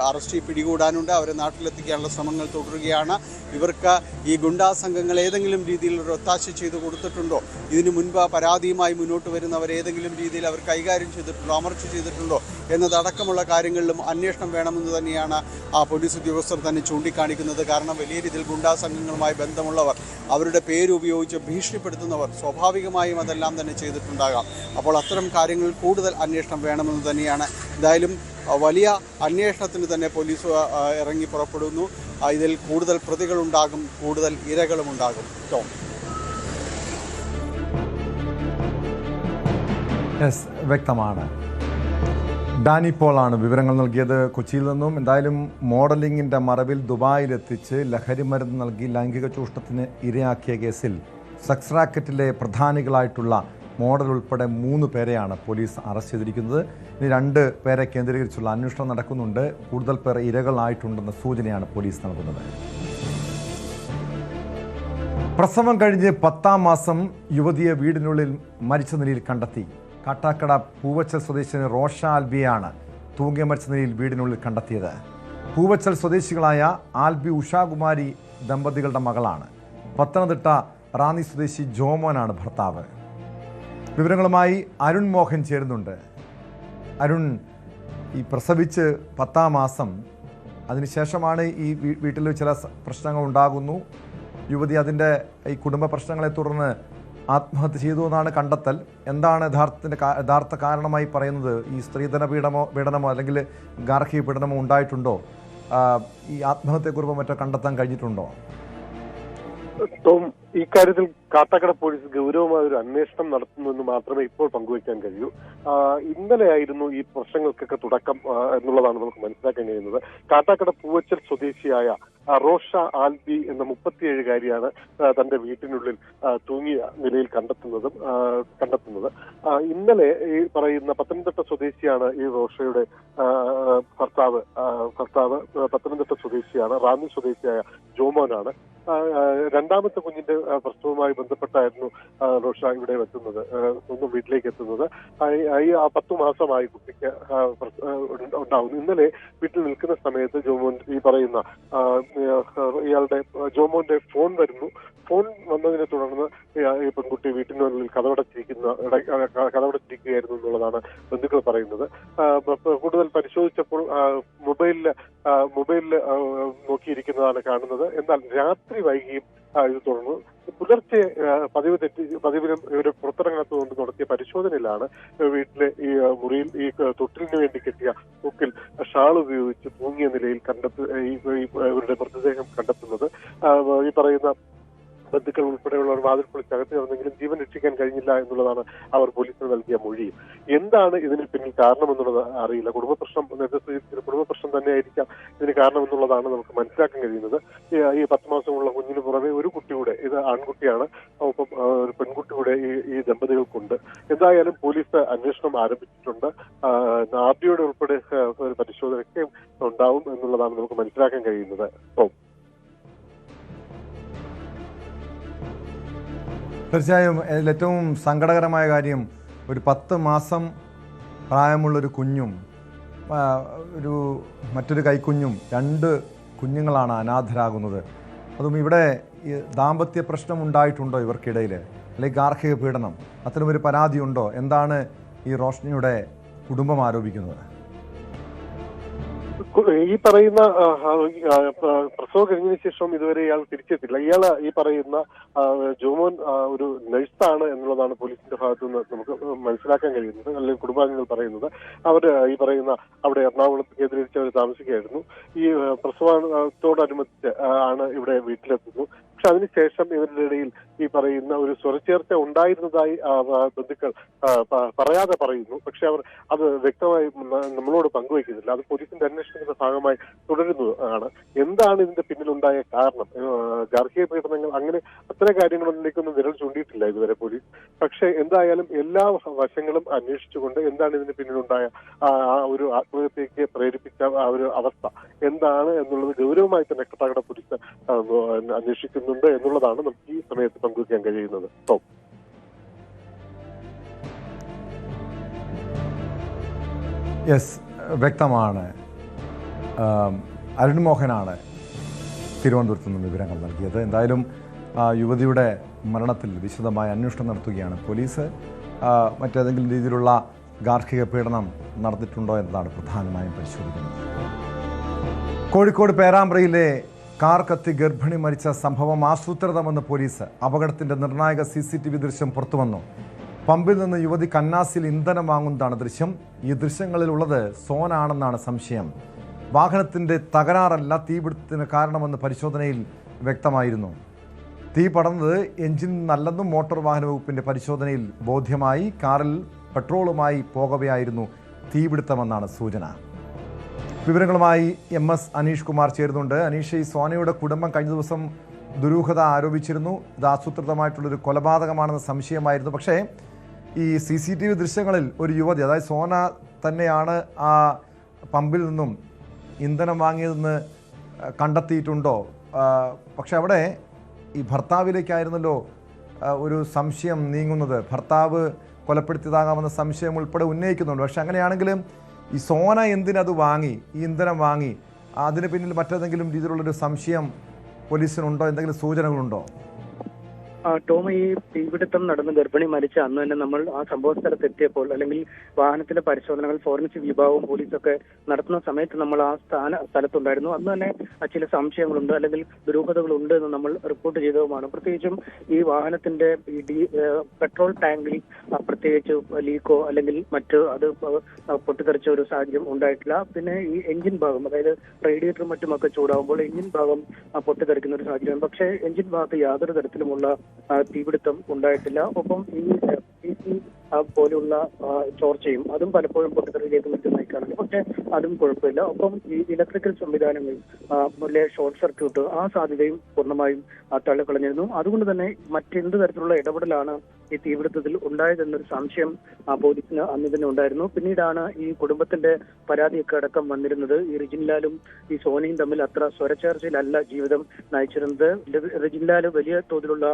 അറസ്റ്റ് പിടികൂടാനുണ്ട്. അവരെ നാട്ടിലെത്തിക്കാനുള്ള ശ്രമങ്ങൾ തുടരുകയാണ്. ഇവർക്ക് ഈ ഗുണ്ടാ സംഘങ്ങൾ ഏതെങ്കിലും രീതിയിൽ ഒരു ഒത്താശ ചെയ്ത് കൊടുത്തിട്ടുണ്ടോ, ഇതിനു മുൻപ് പരാതിയുമായി മുന്നോട്ട് വരുന്നവർ ഏതെങ്കിലും രീതിയിൽ അവർ കൈകാര്യം ചെയ്തിട്ടുണ്ടോ, അമർച്ച ചെയ്തിട്ടുണ്ടോ എന്നതടക്കമുള്ള കാര്യങ്ങളിലും അന്വേഷണം വേണമെന്ന് തന്നെയാണ് പോലീസ് ഉദ്യോഗസ്ഥർ തന്നെ ചൂണ്ടിക്കാണിക്കുന്നത്. കാരണം വലിയ രീതിയിൽ ഗുണ്ടാ സംഘങ്ങളുമായി ബന്ധമുള്ളവർ, അവരുടെ പേര് ഉപയോഗിച്ച് ഭീഷണിപ്പെടുത്തുന്നവർ സ്വാഭാവികമായും അതെല്ലാം തന്നെ ചെയ്തിട്ടുണ്ടാകാം. അപ്പോൾ അത്തരം കാര്യങ്ങളിൽ കൂടുതൽ അന്വേഷണം വേണമെന്ന് തന്നെയാണ്. എന്തായാലും വലിയ അന്വേഷണത്തിന് തന്നെ പോലീസ് ഇറങ്ങി പുറപ്പെടുന്നു. ഇതിൽ കൂടുതൽ പ്രതികളുണ്ടാകും, കൂടുതൽ ഇരകളും ഉണ്ടാകും. വ്യക്തമാണ്. ഡാനി പോളാണ് വിവരങ്ങൾ നൽകിയത് കൊച്ചിയിൽ നിന്നും. എന്തായാലും മോഡലിംഗിൻ്റെ മറവിൽ ദുബായിലെത്തിച്ച് ലഹരിമരുന്ന് നൽകി ലൈംഗിക ചൂഷണത്തിന് ഇരയാക്കിയ കേസിൽ സെക്സ് റാക്കറ്റിലെ പ്രധാനികളായിട്ടുള്ള മോഡൽ ഉൾപ്പെടെ 3 പേരെയാണ് പോലീസ് അറസ്റ്റ് ചെയ്തിരിക്കുന്നത്. ഇനി 2 പേരെ കേന്ദ്രീകരിച്ചുള്ള അന്വേഷണം നടക്കുന്നുണ്ട്. കൂടുതൽ പേർ ഇരകളായിട്ടുണ്ടെന്ന സൂചനയാണ് പോലീസ് നൽകുന്നത്. പ്രസവം കഴിഞ്ഞ് 10ാം മാസം യുവതിയെ വീടിനുള്ളിൽ മരിച്ച നിലയിൽ കണ്ടെത്തി. കാട്ടാക്കട പൂവച്ചൽ സ്വദേശിനി റോഷ ആൽബിയാണ് തൂങ്ങി മരിച്ച നിലയിൽ വീടിനുള്ളിൽ കണ്ടെത്തിയത്. പൂവച്ചൽ സ്വദേശികളായ ആൽബി ഉഷാകുമാരി ദമ്പതികളുടെ മകളാണ്. പത്തനംതിട്ട റാന്നി സ്വദേശി ജോമോനാണ് ഭർത്താവ്. വിവരങ്ങളുമായി അരുൺ മോഹൻ ചേരുന്നുണ്ട്. അരുൺ, ഈ പ്രസവിച്ച് 10ാം മാസം അതിനുശേഷമാണ് ഈ വീട്ടിൽ ചില പ്രശ്നങ്ങൾ ഉണ്ടാകുന്നു. യുവതി അതിൻ്റെ ഈ കുടുംബ പ്രശ്നങ്ങളെ തുടർന്ന് ആത്മഹത്യ ചെയ്തു എന്നാണ് കണ്ടെത്തൽ. എന്താണ് യഥാർത്ഥ കാരണമായി പറയുന്നത്? ഈ സ്ത്രീധന പീഡനമോ അല്ലെങ്കിൽ ഗാർഹിക പീഡനമോ ഉണ്ടായിട്ടുണ്ടോ? ഈ ആത്മഹത്യക്കുറിപ്പ് മറ്റോ കണ്ടെത്താൻ കഴിഞ്ഞിട്ടുണ്ടോ? ഈ കാര്യത്തിൽ കാട്ടാക്കട പോലീസ് ഗൗരവമായ ഒരു അന്വേഷണം നടത്തുന്നുവെന്ന് മാത്രമേ ഇപ്പോൾ പങ്കുവയ്ക്കാൻ കഴിയൂ. ഇന്നലെയായിരുന്നു ഈ പ്രശ്നങ്ങൾക്കൊക്കെ തുടക്കം എന്നുള്ളതാണ് നമുക്ക് മനസ്സിലാക്കാൻ കഴിയുന്നത്. കാട്ടാക്കട പൂവച്ചൽ സ്വദേശിയായ റോഷ ആൽബി എന്ന 37-കാരിയാണ് തന്റെ വീട്ടിനുള്ളിൽ തൂങ്ങിയ നിലയിൽ കണ്ടെത്തുന്നത്. ഇന്നലെ ഈ പറയുന്ന പത്തനംതിട്ട സ്വദേശിയാണ് ഈ റോഷയുടെ ഭർത്താവ് പത്തനംതിട്ട സ്വദേശിയാണ്, റാന്നി സ്വദേശിയായ ജോമോനാണ്. രണ്ടാമത്തെ കുഞ്ഞിന്റെ പ്രസവവുമായി ബന്ധപ്പെട്ടായിരുന്നു റോഷ ഇവിടെ എത്തുന്നത്, സ്വന്തം വീട്ടിലേക്ക് എത്തുന്നത്. 10 മാസമായി കുട്ടിക്ക് ഉണ്ടാവുന്നു. ഇന്നലെ വീട്ടിൽ നിൽക്കുന്ന സമയത്ത് ജോമോൻ ഈ പറയുന്ന ജോമോന്റെ ഫോൺ വരുന്നു. ഫോൺ വന്നതിനെ തുടർന്ന് ഈ പെൺകുട്ടി വീട്ടിനുള്ളിൽ കതവടച്ചിരിക്കുകയായിരുന്നു എന്നുള്ളതാണ് ബന്ധുക്കൾ പറയുന്നത്. കൂടുതൽ പരിശോധിച്ചപ്പോൾ മൊബൈലിൽ നോക്കിയിരിക്കുന്നതാണ് കാണുന്നത്. എന്നാൽ രാത്രി വൈകിയും ഇത് തുടർന്നു. പുലർച്ചെ പതിവിലും ഇവര് പുറത്തിറങ്ങാത്തതുകൊണ്ട് നടത്തിയ പരിശോധനയിലാണ് വീട്ടിലെ ഈ മുറിയിൽ ഈ തൊട്ടിലിന് വേണ്ടി കെട്ടിയ തൂക്കിൽ ഷാൾ ഉപയോഗിച്ച് തൂങ്ങിയ നിലയിൽ ഇവരുടെ മൃതദേഹം കണ്ടെത്തുന്നത്. ഈ പറയുന്ന ബന്ധുക്കൾ ഉൾപ്പെടെയുള്ളവർ വാതിൽ പൊളിച്ചകത്ത് കിടന്നെങ്കിലും ജീവൻ രക്ഷിക്കാൻ കഴിഞ്ഞില്ല എന്നുള്ളതാണ് അവർ പോലീസിന് നൽകിയ മൊഴി. എന്താണ് ഇതിന് പിന്നിൽ കാരണമെന്നുള്ളത് അറിയില്ല. കുടുംബ പ്രശ്നം തന്നെയായിരിക്കാം ഇതിന് കാരണമെന്നുള്ളതാണ് നമുക്ക് മനസ്സിലാക്കാൻ കഴിയുന്നത്. ഈ 10 മാസമുള്ള കുഞ്ഞിന് പുറമെ ഒരു കുട്ടിയുടെ, ഇത് ആൺകുട്ടിയാണ്, ഒപ്പം ഒരു പെൺകുട്ടിയുടെ ഈ ദമ്പതികൾക്കുണ്ട്. എന്തായാലും പോലീസ് അന്വേഷണം ആരംഭിച്ചിട്ടുണ്ട്. ആർഡിയുടെ ഉൾപ്പെടെ ഒരു പരിശോധനയ്ക്ക് ഉണ്ടാവും എന്നുള്ളതാണ് നമുക്ക് മനസ്സിലാക്കാൻ കഴിയുന്നത്. തീർച്ചയായും ഇതിൽ ഏറ്റവും സങ്കടകരമായ കാര്യം ഒരു 10 മാസം പ്രായമുള്ളൊരു കുഞ്ഞും മറ്റൊരു കൈക്കുഞ്ഞും 2 കുഞ്ഞുങ്ങളാണ് അനാഥരാകുന്നത്. അതും ഇവിടെ ദാമ്പത്യ പ്രശ്നം ഉണ്ടായിട്ടുണ്ടോ ഇവർക്കിടയിൽ, അല്ലെങ്കിൽ ഗാർഹിക പീഡനം, അത്തരമൊരു പരാതിയുണ്ടോ? എന്താണ് ഈ റോഷ്നിയുടെ കുടുംബം ആരോപിക്കുന്നത്? ഈ പറയുന്ന പ്രസവം കഴിഞ്ഞതിന് ശേഷം ഇതുവരെ ഇയാൾ തിരിച്ചെത്തില്ല. ഇയാൾ ഈ പറയുന്ന ജോമോൻ ഒരു നഴ്സാണ് എന്നുള്ളതാണ് പോലീസിന്റെ ഭാഗത്തു നിന്ന് നമുക്ക് മനസ്സിലാക്കാൻ കഴിയുന്നത്, അല്ലെങ്കിൽ കുടുംബാംഗങ്ങൾ പറയുന്നത്. അവർ ഈ പറയുന്ന അവിടെ എറണാകുളത്ത് കേന്ദ്രീകരിച്ച് അവർ താമസിക്കുകയായിരുന്നു. ഈ പ്രസവത്തോടനുബന്ധിച്ച് ആണ് ഇവിടെ വീട്ടിലെത്തുന്നു. പക്ഷെ അതിനുശേഷം ഇവരുടെ ഇടയിൽ ഈ പറയുന്ന ഒരു സ്വരച്ചേർച്ച ഉണ്ടായിരുന്നതായി ബന്ധുക്കൾ പറയാതെ പറയുന്നു. പക്ഷെ അവർ അത് വ്യക്തമായി നമ്മളോട് പങ്കുവയ്ക്കുന്നില്ല. അത് പോലീസിന്റെ അന്വേഷണത്തിന്റെ ഭാഗമായി തുടരുന്നതാണ്. എന്താണ് ഇതിന്റെ പിന്നിലുണ്ടായ കാരണം? ഗാർഹിക പീഡനങ്ങൾ, അങ്ങനെ അത്തരം കാര്യങ്ങളിലേക്കൊന്നും വിരൽ ചൂണ്ടിയിട്ടില്ല ഇതുവരെ പോലീസ്. പക്ഷെ എന്തായാലും എല്ലാ വശങ്ങളും അന്വേഷിച്ചുകൊണ്ട് എന്താണ് ഇതിന് പിന്നിലുണ്ടായ ഒരു ആത്മഹത്യക്ക് പ്രേരിപ്പിച്ച ആ ഒരു അവസ്ഥ എന്താണ് എന്നുള്ളത് ഗൗരവമായി തന്നെ കാട്ടാക്കട പോലീസ് അന്വേഷിക്കുന്നുണ്ട് എന്നുള്ളതാണ് നമുക്ക് ഈ സമയത്ത് പങ്കുവയ്ക്കാൻ കഴിയുന്നത്. യെസ്, വ്യക്തമാണ്. അരുൺ മോഹനാണ് തിരുവനന്തപുരത്ത് നിന്ന് വിവരങ്ങൾ നൽകിയത്. എന്തായാലും യുവതിയുടെ മരണത്തിൽ വിശദമായ അന്വേഷണം നടത്തുകയാണ് പോലീസ്. മറ്റേതെങ്കിലും രീതിയിലുള്ള ഗാർഹിക പീഡനം നടന്നിട്ടുണ്ടോ എന്നതാണ് പ്രധാനമായും പരിശോധിക്കുന്നത്. കോഴിക്കോട് പേരാമ്പ്രയിലെ കാർ കത്തി ഗർഭിണി മരിച്ച സംഭവം ആസൂത്രിതമെന്ന് പോലീസ്. അപകടത്തിന്റെ നിർണായക CCTV ദൃശ്യം പുറത്തുവന്നു. പമ്പിൽ നിന്ന് യുവതി കന്നാസിൽ ഇന്ധനം വാങ്ങുന്നതാണ് ദൃശ്യം. ഈ ദൃശ്യങ്ങളിലുള്ളത് സോനാണെന്നാണ് സംശയം. വാഹനത്തിന്റെ തകരാറല്ല തീപിടുത്തത്തിന് കാരണമെന്ന് പരിശോധനയിൽ വ്യക്തമായിരുന്നു. തീ പടർന്നത് എഞ്ചിൻ നല്ലെന്നും മോട്ടോർ വാഹന വകുപ്പിന്റെ പരിശോധനയിൽ ബോധ്യമായി. കാറിൽ പെട്രോളുമായി പോകവെയായിരുന്നു തീപിടുത്തമെന്നാണ് സൂചന. വിവരങ്ങളുമായി MS അനീഷ് കുമാർ ചേരുന്നുണ്ട്. അനീഷ്, ഈ സോനയുടെ കുടുംബം കഴിഞ്ഞ ദിവസം ദുരൂഹത ആരോപിച്ചിരുന്നു. ഇത് ആസൂത്രിതമായിട്ടുള്ളൊരു കൊലപാതകമാണെന്ന് സംശയമായിരുന്നു. പക്ഷേ ഈ CCTV ദൃശ്യങ്ങളിൽ ഒരു യുവതി, അതായത് സോന തന്നെയാണ് ആ പമ്പിൽ നിന്നും ഇന്ധനം വാങ്ങിയതെന്ന് കണ്ടെത്തിയിട്ടുണ്ടോ? പക്ഷെ അവിടെ ഈ ഭർത്താവിലേക്കായിരുന്നല്ലോ ഒരു സംശയം നീങ്ങുന്നത്. ഭർത്താവ് കൊലപ്പെടുത്തിയതാകാമെന്ന സംശയം ഉൾപ്പെടെ ഉന്നയിക്കുന്നുണ്ട്. പക്ഷെ അങ്ങനെയാണെങ്കിലും ഈ സോന എന്തിനത് വാങ്ങി, ഈ ഇന്ധനം വാങ്ങി, അതിന് പിന്നിൽ മറ്റേതെങ്കിലും രീതിയിലുള്ളൊരു സംശയം പോലീസിനുണ്ടോ? എന്തെങ്കിലും സൂചനകളുണ്ടോ? ടോം, ഈ തീപിടുത്തം നടന്ന് ഗർഭിണി മരിച്ച അന്ന് തന്നെ നമ്മൾ ആ സംഭവ സ്ഥലത്ത് എത്തിയപ്പോൾ, അല്ലെങ്കിൽ വാഹനത്തിന്റെ പരിശോധനകൾ ഫോറൻസിക് വിഭാഗവും പോലീസൊക്കെ നടത്തുന്ന സമയത്ത് നമ്മൾ ആ സ്ഥലത്തുണ്ടായിരുന്നു. അന്ന് തന്നെ ചില സംശയങ്ങളുണ്ട്, അല്ലെങ്കിൽ ദുരൂഹതകളുണ്ട് എന്ന് നമ്മൾ റിപ്പോർട്ട് ചെയ്തതുമാണ്. പ്രത്യേകിച്ചും ഈ വാഹനത്തിന്റെ ഈ പെട്രോൾ ടാങ്കിൽ പ്രത്യേകിച്ച് ലീക്കോ അല്ലെങ്കിൽ മറ്റ് അത് പൊട്ടിത്തെറിച്ച ഒരു സാഹചര്യം ഉണ്ടായിട്ടില്ല. പിന്നെ ഈ എഞ്ചിൻ ഭാഗം, അതായത് റേഡിയേറ്ററും മറ്റുമൊക്കെ ചൂടാകുമ്പോൾ എഞ്ചിൻ ഭാഗം പൊട്ടിത്തെറിക്കുന്ന ഒരു സാഹചര്യം. പക്ഷേ എഞ്ചിൻ ഭാഗത്ത് യാതൊരു തരത്തിലുമുള്ള തീപിടുത്തം ഉണ്ടായിട്ടില്ല. ഒപ്പം ഈ പോലുള്ള ചോർച്ചയും അതും പലപ്പോഴും പൊട്ടിത്തെറിയിലേക്ക് മറ്റും നയിക്കാറുണ്ട്. പക്ഷെ അതും കുഴപ്പമില്ല. ഒപ്പം ഈ ഇലക്ട്രിക്കൽ സംവിധാനങ്ങൾ ഷോർട്ട് സർക്യൂട്ട്, ആ സാധ്യതയും പൂർണ്ണമായും തള്ളിക്കളഞ്ഞിരുന്നു. അതുകൊണ്ട് തന്നെ മറ്റെന്ത് തരത്തിലുള്ള ഇടപെടലാണ് ഈ തീപിടുത്തത്തിൽ ഉണ്ടായതെന്നൊരു സംശയം പോലീസിന് അന്ന് തന്നെ ഉണ്ടായിരുന്നു. പിന്നീടാണ് ഈ കുടുംബത്തിന്റെ പരാതിയൊക്കെ അടക്കം വന്നിരുന്നത്. ഈ റിജിൻലാലും ഈ സോനയും തമ്മിൽ അത്ര സ്വരച്ചേർച്ചയിലല്ല ജീവിതം നയിച്ചിരുന്നത്. റിജിൻലാൽ വലിയ തോതിലുള്ള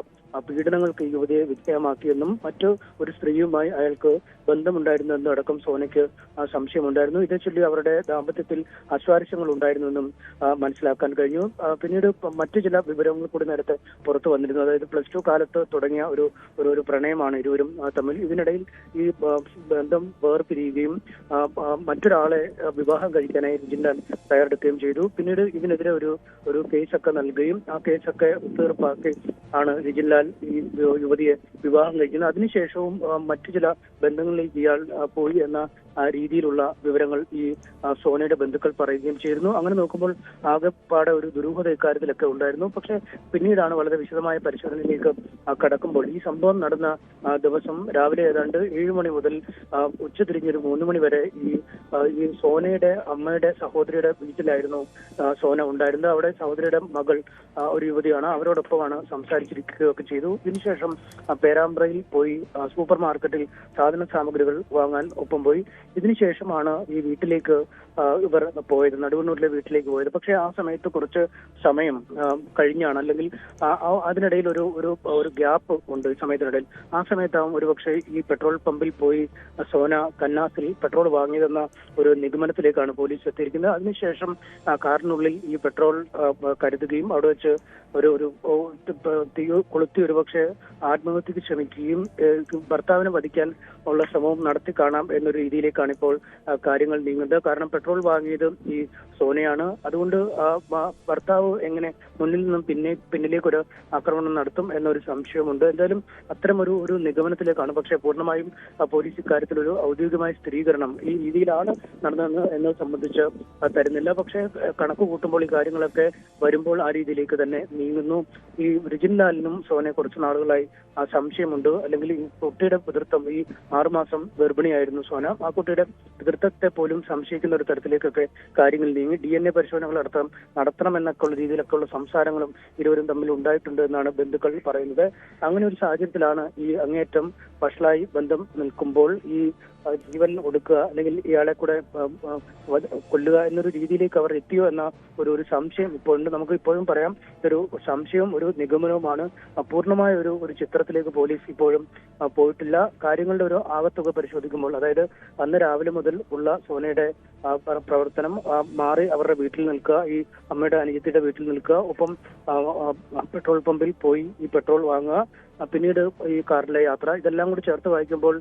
പീഡനങ്ങൾക്ക് ഈ യുവതിയെ വിധേയമാക്കിയെന്നും മറ്റു ഒരു സ്ത്രീയുമായി അയാൾക്ക് ബന്ധമുണ്ടായിരുന്നെന്നും അടക്കം സോനയ്ക്ക് സംശയമുണ്ടായിരുന്നു. ഇതേ ചൊല്ലി അവരുടെ ദാമ്പത്യത്തിൽ അസ്വാരസ്യങ്ങൾ ഉണ്ടായിരുന്നെന്നും മനസ്സിലാക്കാൻ കഴിഞ്ഞു. പിന്നീട് മറ്റു ചില വിവരങ്ങൾ കൂടി നേരത്തെ പുറത്തു വന്നിരുന്നു. അതായത് +2 കാലത്ത് തുടങ്ങിയ ഒരു പ്രണയമാണ് ഇരുവരും തമ്മിൽ. ഇതിനിടയിൽ ഈ ബന്ധം വേർപിരിയുകയും മറ്റൊരാളെ വിവാഹം കഴിക്കാനായി റിജിൻലാൽ തയ്യാറെടുക്കുകയും ചെയ്തു. പിന്നീട് ഇതിനെതിരെ ഒരു കേസൊക്കെ നൽകുകയും ആ കേസൊക്കെ തീർപ്പാക്കി ആണ് റിജിൻലാൽ ഈ യുവതിയെ വിവാഹം കഴിക്കുന്നത്. അതിനുശേഷവും മറ്റു ചില ബന്ധങ്ങളിലേക്ക് ഇയാൾ പോയി എന്ന രീതിയിലുള്ള വിവരങ്ങൾ ഈ സോനയുടെ ബന്ധുക്കൾ പറയുകയും ചെയ്തിരുന്നു. അങ്ങനെ നോക്കുമ്പോൾ ആകെപ്പാടെ ഒരു ദുരൂഹത ഇക്കാര്യത്തിലൊക്കെ ഉണ്ടായിരുന്നു. പക്ഷെ പിന്നീടാണ് വളരെ വിശദമായ പരിശോധനയിലേക്ക് കടക്കുമ്പോൾ ഈ സംഭവം നടന്ന ദിവസം രാവിലെ ഏതാണ്ട് 7 മണി മുതൽ ഉച്ചതിരിഞ്ഞൊരു 3 മണി വരെ ഈ സോനയുടെ അമ്മയുടെ സഹോദരിയുടെ വീട്ടിലായിരുന്നു സോന ഉണ്ടായിരുന്നത്. അവിടെ സഹോദരിയുടെ മകൾ ഒരു യുവതിയാണ്, അവരോടൊപ്പമാണ് സംസാരിച്ചിരിക്കുകയൊക്കെ ചെയ്തു. ഇതിനുശേഷം പേരാമ്പ്രയിൽ പോയി സൂപ്പർ മാർക്കറ്റിൽ സാധന സാമഗ്രികൾ വാങ്ങാൻ ഒപ്പം പോയി. ഇതിനുശേഷമാണ് ഈ വീട്ടിലേക്ക് ഇവർ പോയത്, നടുവണ്ണൂരിലെ വീട്ടിലേക്ക് പോയത്. പക്ഷെ ആ സമയത്ത് കുറച്ച് സമയം കഴിഞ്ഞാണ്, അല്ലെങ്കിൽ അതിനിടയിൽ ഒരു ഗ്യാപ്പ് ഉണ്ട് ഈ സമയത്തിനിടയിൽ. ആ സമയത്താവും ഒരുപക്ഷെ ഈ പെട്രോൾ പമ്പിൽ പോയി സോന കന്നാസിൽ പെട്രോൾ വാങ്ങിയതെന്ന ഒരു നിഗമനത്തിലേക്കാണ് പോലീസ് എത്തിയിരിക്കുന്നത്. അതിനുശേഷം കാറിനുള്ളിൽ ഈ പെട്രോൾ കരുതുകയും അവിടെ വെച്ച് ഒരു തീ കൊളുത്തി ഒരുപക്ഷെ ആത്മഹത്യക്ക് ശ്രമിക്കുകയും ഭർത്താവിനെ വധിക്കാൻ ഉള്ള ശ്രമവും നടത്തി കാണാം എന്നൊരു രീതിയിലേക്കാണ് ഇപ്പോൾ കാര്യങ്ങൾ നീങ്ങുന്നത്. കാരണം പെട്രോൾ വാങ്ങിയത് ഈ സോനയാണ്. അതുകൊണ്ട് ഭർത്താവ് എങ്ങനെ മുന്നിൽ നിന്നും പിന്നിലേക്കൊരു ആക്രമണം നടത്തും എന്നൊരു സംശയമുണ്ട്. എന്തായാലും അത്തരം ഒരു നിഗമനത്തിലേക്കാണ്. പക്ഷേ പൂർണ്ണമായും പോലീസ് ഇക്കാര്യത്തിൽ ഒരു ഔദ്യോഗികമായ സ്ഥിരീകരണം ഈ രീതിയിലാണ് നടന്നതെന്ന് എന്നത് സംബന്ധിച്ച് തരുന്നില്ല. പക്ഷേ കണക്ക് കൂട്ടുമ്പോൾ ഈ കാര്യങ്ങളൊക്കെ വരുമ്പോൾ ആ രീതിയിലേക്ക് തന്നെ നീങ്ങുന്നു. ഈ റിജിൻലാലിനും സോനെ കുറച്ച് നാളുകളായി സംശയമുണ്ട്. അല്ലെങ്കിൽ ഈ കുട്ടിയുടെ പിതൃത്വം, ഈ 6 മാസം ഗർഭിണിയായിരുന്നു സോന, ആ കുട്ടിയുടെ പിതൃത്വത്തെ പോലും സംശയിക്കുന്ന ഒരു തരത്തിലേക്കൊക്കെ കാര്യങ്ങൾ നീങ്ങി. DNA പരിശോധനകൾ നടത്തണം എന്നൊക്കെ ഉള്ള രീതിയിലൊക്കെ ഉള്ള സംസാരങ്ങളും ഇരുവരും തമ്മിൽ ഉണ്ടായിട്ടുണ്ട് എന്നാണ് ബന്ധുക്കൾ പറയുന്നത്. അങ്ങനെ ഒരു സാഹചര്യത്തിലാണ് ഈ അങ്ങേയറ്റം വഷളായി ബന്ധം നിൽക്കുമ്പോൾ ഈ ജീവൻ ഒടുക്കുക അല്ലെങ്കിൽ ഇയാളെ കൂടെ കൊല്ലുക എന്നൊരു രീതിയിലേക്ക് അവർ എത്തിയോ എന്ന ഒരു സംശയം ഇപ്പോഴുണ്ട്. നമുക്ക് ഇപ്പോഴും പറയാം ഒരു സംശയവും ഒരു നിഗമനവുമാണ്. പൂർണ്ണമായ ഒരു ചിത്രത്തിലേക്ക് പോലീസ് ഇപ്പോഴും പോയിട്ടില്ല. കാര്യങ്ങളുടെ ഒരു ആകത്തുക പരിശോധിക്കുമ്പോൾ, അതായത് അന്ന് രാവിലെ മുതൽ ഉള്ള സോനയുടെ പ്രവർത്തനം മാറി അവരുടെ വീട്ടിൽ നിൽക്കുക, ഈ അമ്മയുടെ അനുജത്തിയുടെ വീട്ടിൽ നിൽക്കുക, ഒപ്പം പെട്രോൾ പമ്പിൽ പോയി ഈ പെട്രോൾ വാങ്ങുക, പിന്നീട് ഈ കാറിലെ യാത്ര, ഇതെല്ലാം കൂടി ചേർത്ത് വായിക്കുമ്പോൾ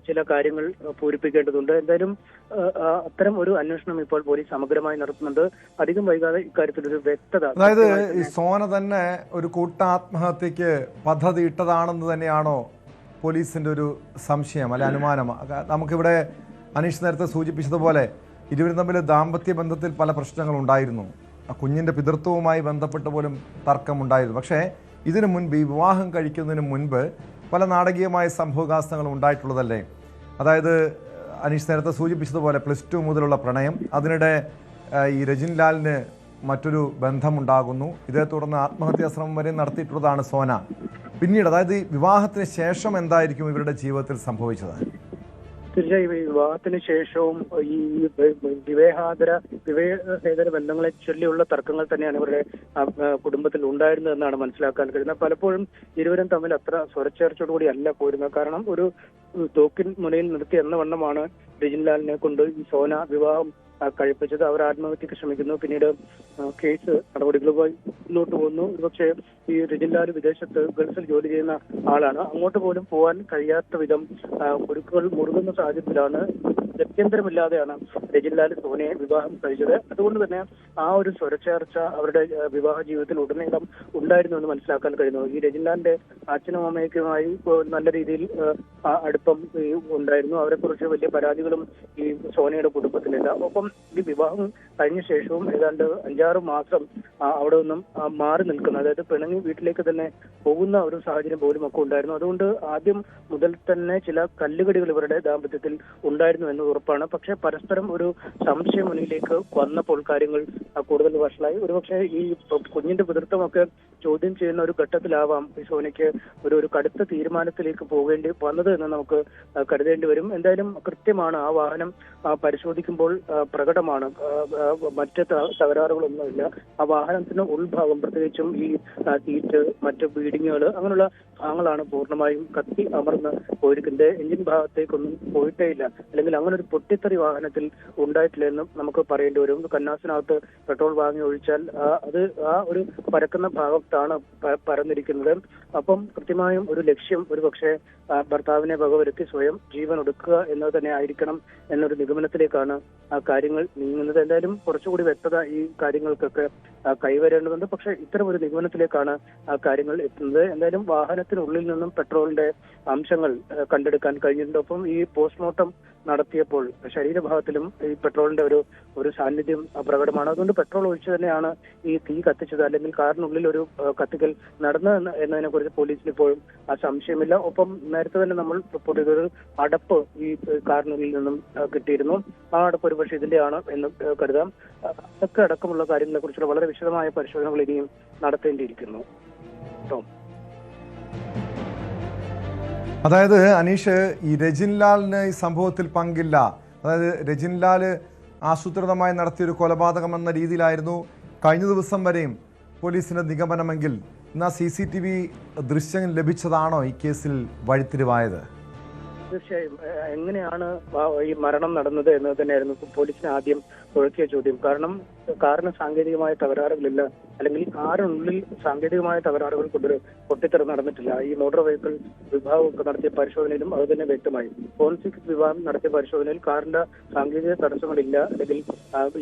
ചില കാര്യങ്ങൾ പൂരിപ്പിക്കേണ്ടതുണ്ട്. എന്തായാലും അത്തരം ഒരു അന്വേഷണം ഇപ്പോൾ പോലീസ് സമഗ്രമായി നടത്തുന്നുണ്ട്. അധികം വൈകാതെ ഇക്കാര്യത്തിൽ ഒരു വ്യക്തത. അതായത് ഈ സോന തന്നെ ഒരു കൂട്ടാത്മഹത്യക്ക് പദ്ധതി ഇട്ടതാണെന്ന് തന്നെയാണോ പോലീസിന്റെ ഒരു സംശയം അല്ലെ അനുമാനം? നമുക്കിവിടെ അനീഷ് നേരത്തെ സൂചിപ്പിച്ചതുപോലെ ഇരുവരും തമ്മിൽ ദാമ്പത്യ ബന്ധത്തിൽ പല പ്രശ്നങ്ങളും ഉണ്ടായിരുന്നു. കുഞ്ഞിന്റെ പിതൃത്വവുമായി ബന്ധപ്പെട്ട് പോലും തർക്കമുണ്ടായിരുന്നു. പക്ഷേ ഇതിനു മുൻപ്, ഈ വിവാഹം കഴിക്കുന്നതിന് മുൻപ് പല നാടകീയമായ സംഭവവികാസങ്ങളും ഉണ്ടായിട്ടുള്ളതല്ലേ? അതായത് അനീഷ് നേരത്തെ സൂചിപ്പിച്ചതുപോലെ +2 മുതലുള്ള പ്രണയം, അതിനിടെ ഈ രജിൻലാലിന് മറ്റൊരു ബന്ധമുണ്ടാകുന്നു. ഇതേ തുടർന്ന് ആത്മഹത്യാ ശ്രമം വരെ നടത്തിയിട്ടുള്ളതാണ് സോന. പിന്നീട്, അതായത് ഈ വിവാഹത്തിന് ശേഷം എന്തായിരിക്കും ഇവരുടെ ജീവിതത്തിൽ സംഭവിച്ചത്? തീർച്ചയായും ഈ വിവാഹത്തിന് ശേഷവും ഈ വിവേഹേതര ബന്ധങ്ങളെ ചൊല്ലിയുള്ള തർക്കങ്ങൾ തന്നെയാണ് ഇവരുടെ കുടുംബത്തിൽ ഉണ്ടായിരുന്നതെന്നാണ് മനസ്സിലാക്കാൻ കഴിയുന്നത്. പലപ്പോഴും ഇരുവരും തമ്മിൽ അത്ര സ്വരച്ചേർച്ചയോടുകൂടി അല്ല പോരുന്നത്. കാരണം ഒരു തോക്കിൻ മുനയിൽ നിർത്തി എന്ന വണ്ണമാണ് രജിൻലാലിനെ കൊണ്ട് ഈ സോന വിവാഹം കഴിപ്പിച്ചത്. അവർ ആത്മഹത്യക്ക് ശ്രമിക്കുന്നു. പിന്നീട് കേസ് നടപടികളുമായി മുന്നോട്ട് പോകുന്നു. പക്ഷേ ഈ രജിൻലാൽ വിദേശത്ത് ഗൾഫിൽ ജോലി ചെയ്യുന്ന ആളാണ്. അങ്ങോട്ട് പോലും പോകാൻ കഴിയാത്ത വിധം കുരുക്കുകൾ മുറുകുന്ന സാഹചര്യത്തിലാണ് ഗത്യന്തരമില്ലാതെയാണ് രജിൻലാൽ സോനയെ വിവാഹം കഴിച്ചത്. അതുകൊണ്ട് തന്നെ ആ ഒരു സ്വരച്ചേർച്ച അവരുടെ വിവാഹ ജീവിതത്തിൽ ഉടനീളം ഉണ്ടായിരുന്നു എന്ന് മനസ്സിലാക്കാൻ കഴിയുന്നു. ഈ രജിൻലാലിന്റെ അച്ഛനും അമ്മയ്ക്കുമായി നല്ല രീതിയിൽ അടുപ്പം ഉണ്ടായിരുന്നു. അവരെക്കുറിച്ച് വലിയ പരാതികളും ഈ സോനയുടെ കുടുംബത്തിലില്ല. ഒപ്പം ഈ വിവാഹം കഴിഞ്ഞ ശേഷവും ഏതാണ്ട് 5-6 മാസം അവിടെ നിന്നും മാറി നിൽക്കുന്ന, അതായത് പിണങ്ങി വീട്ടിലേക്ക് തന്നെ പോകുന്ന ഒരു സാഹചര്യം പോലും ഒക്കെ ഉണ്ടായിരുന്നു. അതുകൊണ്ട് ആദ്യം മുതൽ തന്നെ ചില കല്ലുകടികൾ ഇവരുടെ ദാമ്പത്യത്തിൽ ഉണ്ടായിരുന്നു എന്ന് ഉറപ്പാണ്. പക്ഷെ പരസ്പരം ഒരു സംശയ മുന്നിലേക്ക് വന്നപ്പോൾ കാര്യങ്ങൾ കൂടുതൽ വഷളായി. ഒരുപക്ഷെ ഈ കുഞ്ഞിന്റെ പിതൃത്വമൊക്കെ ചോദ്യം ചെയ്യുന്ന ഒരു ഘട്ടത്തിലാവാം ഈ സോനയ്ക്ക് ഒരു കടുത്ത തീരുമാനത്തിലേക്ക് പോകേണ്ടി വന്നത് എന്ന് നമുക്ക് കരുതേണ്ടി വരും. എന്തായാലും കൃത്യമാണ്, ആ വാഹനം പരിശോധിക്കുമ്പോൾ പ്രകടമാണ്, മറ്റ് തകരാറുകളൊന്നുമില്ല. ആ വാഹനത്തിന് ഉൾഭാഗം, പ്രത്യേകിച്ചും ഈ സീറ്റ്, മറ്റ് ബീഡിങ്ങുകൾ, അങ്ങനെയുള്ള ഭാഗങ്ങളാണ് പൂർണ്ണമായും കത്തി അമർന്ന് പോയിരിക്കുന്നത്. എഞ്ചിൻ ഭാഗത്തേക്കൊന്നും പോയിട്ടേ ഇല്ല, അല്ലെങ്കിൽ അങ്ങനെ ഒരു പൊട്ടിത്തെറി വാഹനത്തിൽ ഉണ്ടായിട്ടില്ല എന്നും നമുക്ക് പറയേണ്ടി വരും. കന്നാസിനകത്ത് പെട്രോൾ വാങ്ങി ഒഴിച്ചാൽ അത് ആ ഒരു പരക്കുന്ന ഭാഗത്താണ് പരന്നിരിക്കുന്നത്. അപ്പം കൃത്യമായും ഒരു ലക്ഷ്യം ഒരു പക്ഷേ ഭർത്താവിനെ വകവരുത്തി സ്വയം ജീവൻ ഒടുക്കുക എന്നത് തന്നെ ആയിരിക്കണം എന്നൊരു നിഗമനത്തിലേക്കാണ് ആ കാര്യങ്ങൾ നീങ്ങുന്നത്. എന്തായാലും കുറച്ചുകൂടി വ്യക്തത ഈ കാര്യങ്ങൾക്കൊക്കെ കൈവരേണ്ടതുണ്ട്. പക്ഷേ ഇത്തരം ഒരു നിഗമനത്തിലേക്കാണ് കാര്യങ്ങൾ എത്തുന്നത്. എന്തായാലും വാഹനത്തിനുള്ളിൽ നിന്നും പെട്രോളിന്റെ അംശങ്ങൾ കണ്ടെടുക്കാൻ കഴിഞ്ഞിട്ടുണ്ട്. ഒപ്പം ഈ പോസ്റ്റ്മോർട്ടം നടത്തിയപ്പോൾ ശരീരഭാഗത്തിലും ഈ പെട്രോളിന്റെ ഒരു സാന്നിധ്യം പ്രകടമാണ്. അതുകൊണ്ട് പെട്രോൾ ഒഴിച്ചു തന്നെയാണ് ഈ തീ കത്തിച്ചത്, അല്ലെങ്കിൽ കാറിനുള്ളിൽ ഒരു കത്തിക്കൽ നടന്നു എന്നതിനെ കുറിച്ച് പോലീസിന് ഇപ്പോഴും സംശയമില്ല. ഒപ്പം നേരത്തെ തന്നെ നമ്മൾ റിപ്പോർട്ട് ചെയ്തൊരു അടപ്പ് ഈ കാറിനുള്ളിൽ നിന്നും കിട്ടിയിരുന്നു. ആ അടപ്പ് ഒരു പക്ഷേ ഇതിന്റെയാണ് എന്ന് കരുതാം. അതൊക്കെ അടക്കമുള്ള കാര്യങ്ങളെ കുറിച്ചുള്ള വളരെ വിശദമായ പരിശോധനകൾ ഇനിയും നടത്തേണ്ടിയിരിക്കുന്നു. അതായത് അനീഷ്, ഈ രജിൻലാലിന് ഈ സംഭവത്തിൽ പങ്കില്ല. അതായത് രജിൻലാൽ ആസൂത്രിതമായി നടത്തിയൊരു കൊലപാതകം എന്ന രീതിയിലായിരുന്നു കഴിഞ്ഞ ദിവസം വരെയും പോലീസിന്റെ നിഗമനമെങ്കിൽ ഇന്ന് CCTV ദൃശ്യം ലഭിച്ചതാണോ ഈ കേസിൽ വഴിത്തിരിവായത്? തീർച്ചയായും എങ്ങനെയാണ് ഈ മരണം നടന്നത് എന്നത് തന്നെയായിരുന്നു പോലീസിന് ആദ്യം കുഴക്കിയ ചോദ്യം. കാരണം കാറിന് സാങ്കേതികമായ തകരാറുകളില്ല, അല്ലെങ്കിൽ കാറിനുള്ളിൽ സാങ്കേതികമായ തകരാറുകൾ കൊണ്ടൊരു പൊട്ടിത്തെറി നടന്നിട്ടില്ല. ഈ മോട്ടോർ വെഹിക്കിൾ വിഭാഗമൊക്കെ നടത്തിയ പരിശോധനയിലും അത് തന്നെ വ്യക്തമായി. ഫോറൻസിക് വിഭാഗം നടത്തിയ പരിശോധനയിൽ കാറിന്റെ സാങ്കേതിക തടസ്സങ്ങളില്ല, അല്ലെങ്കിൽ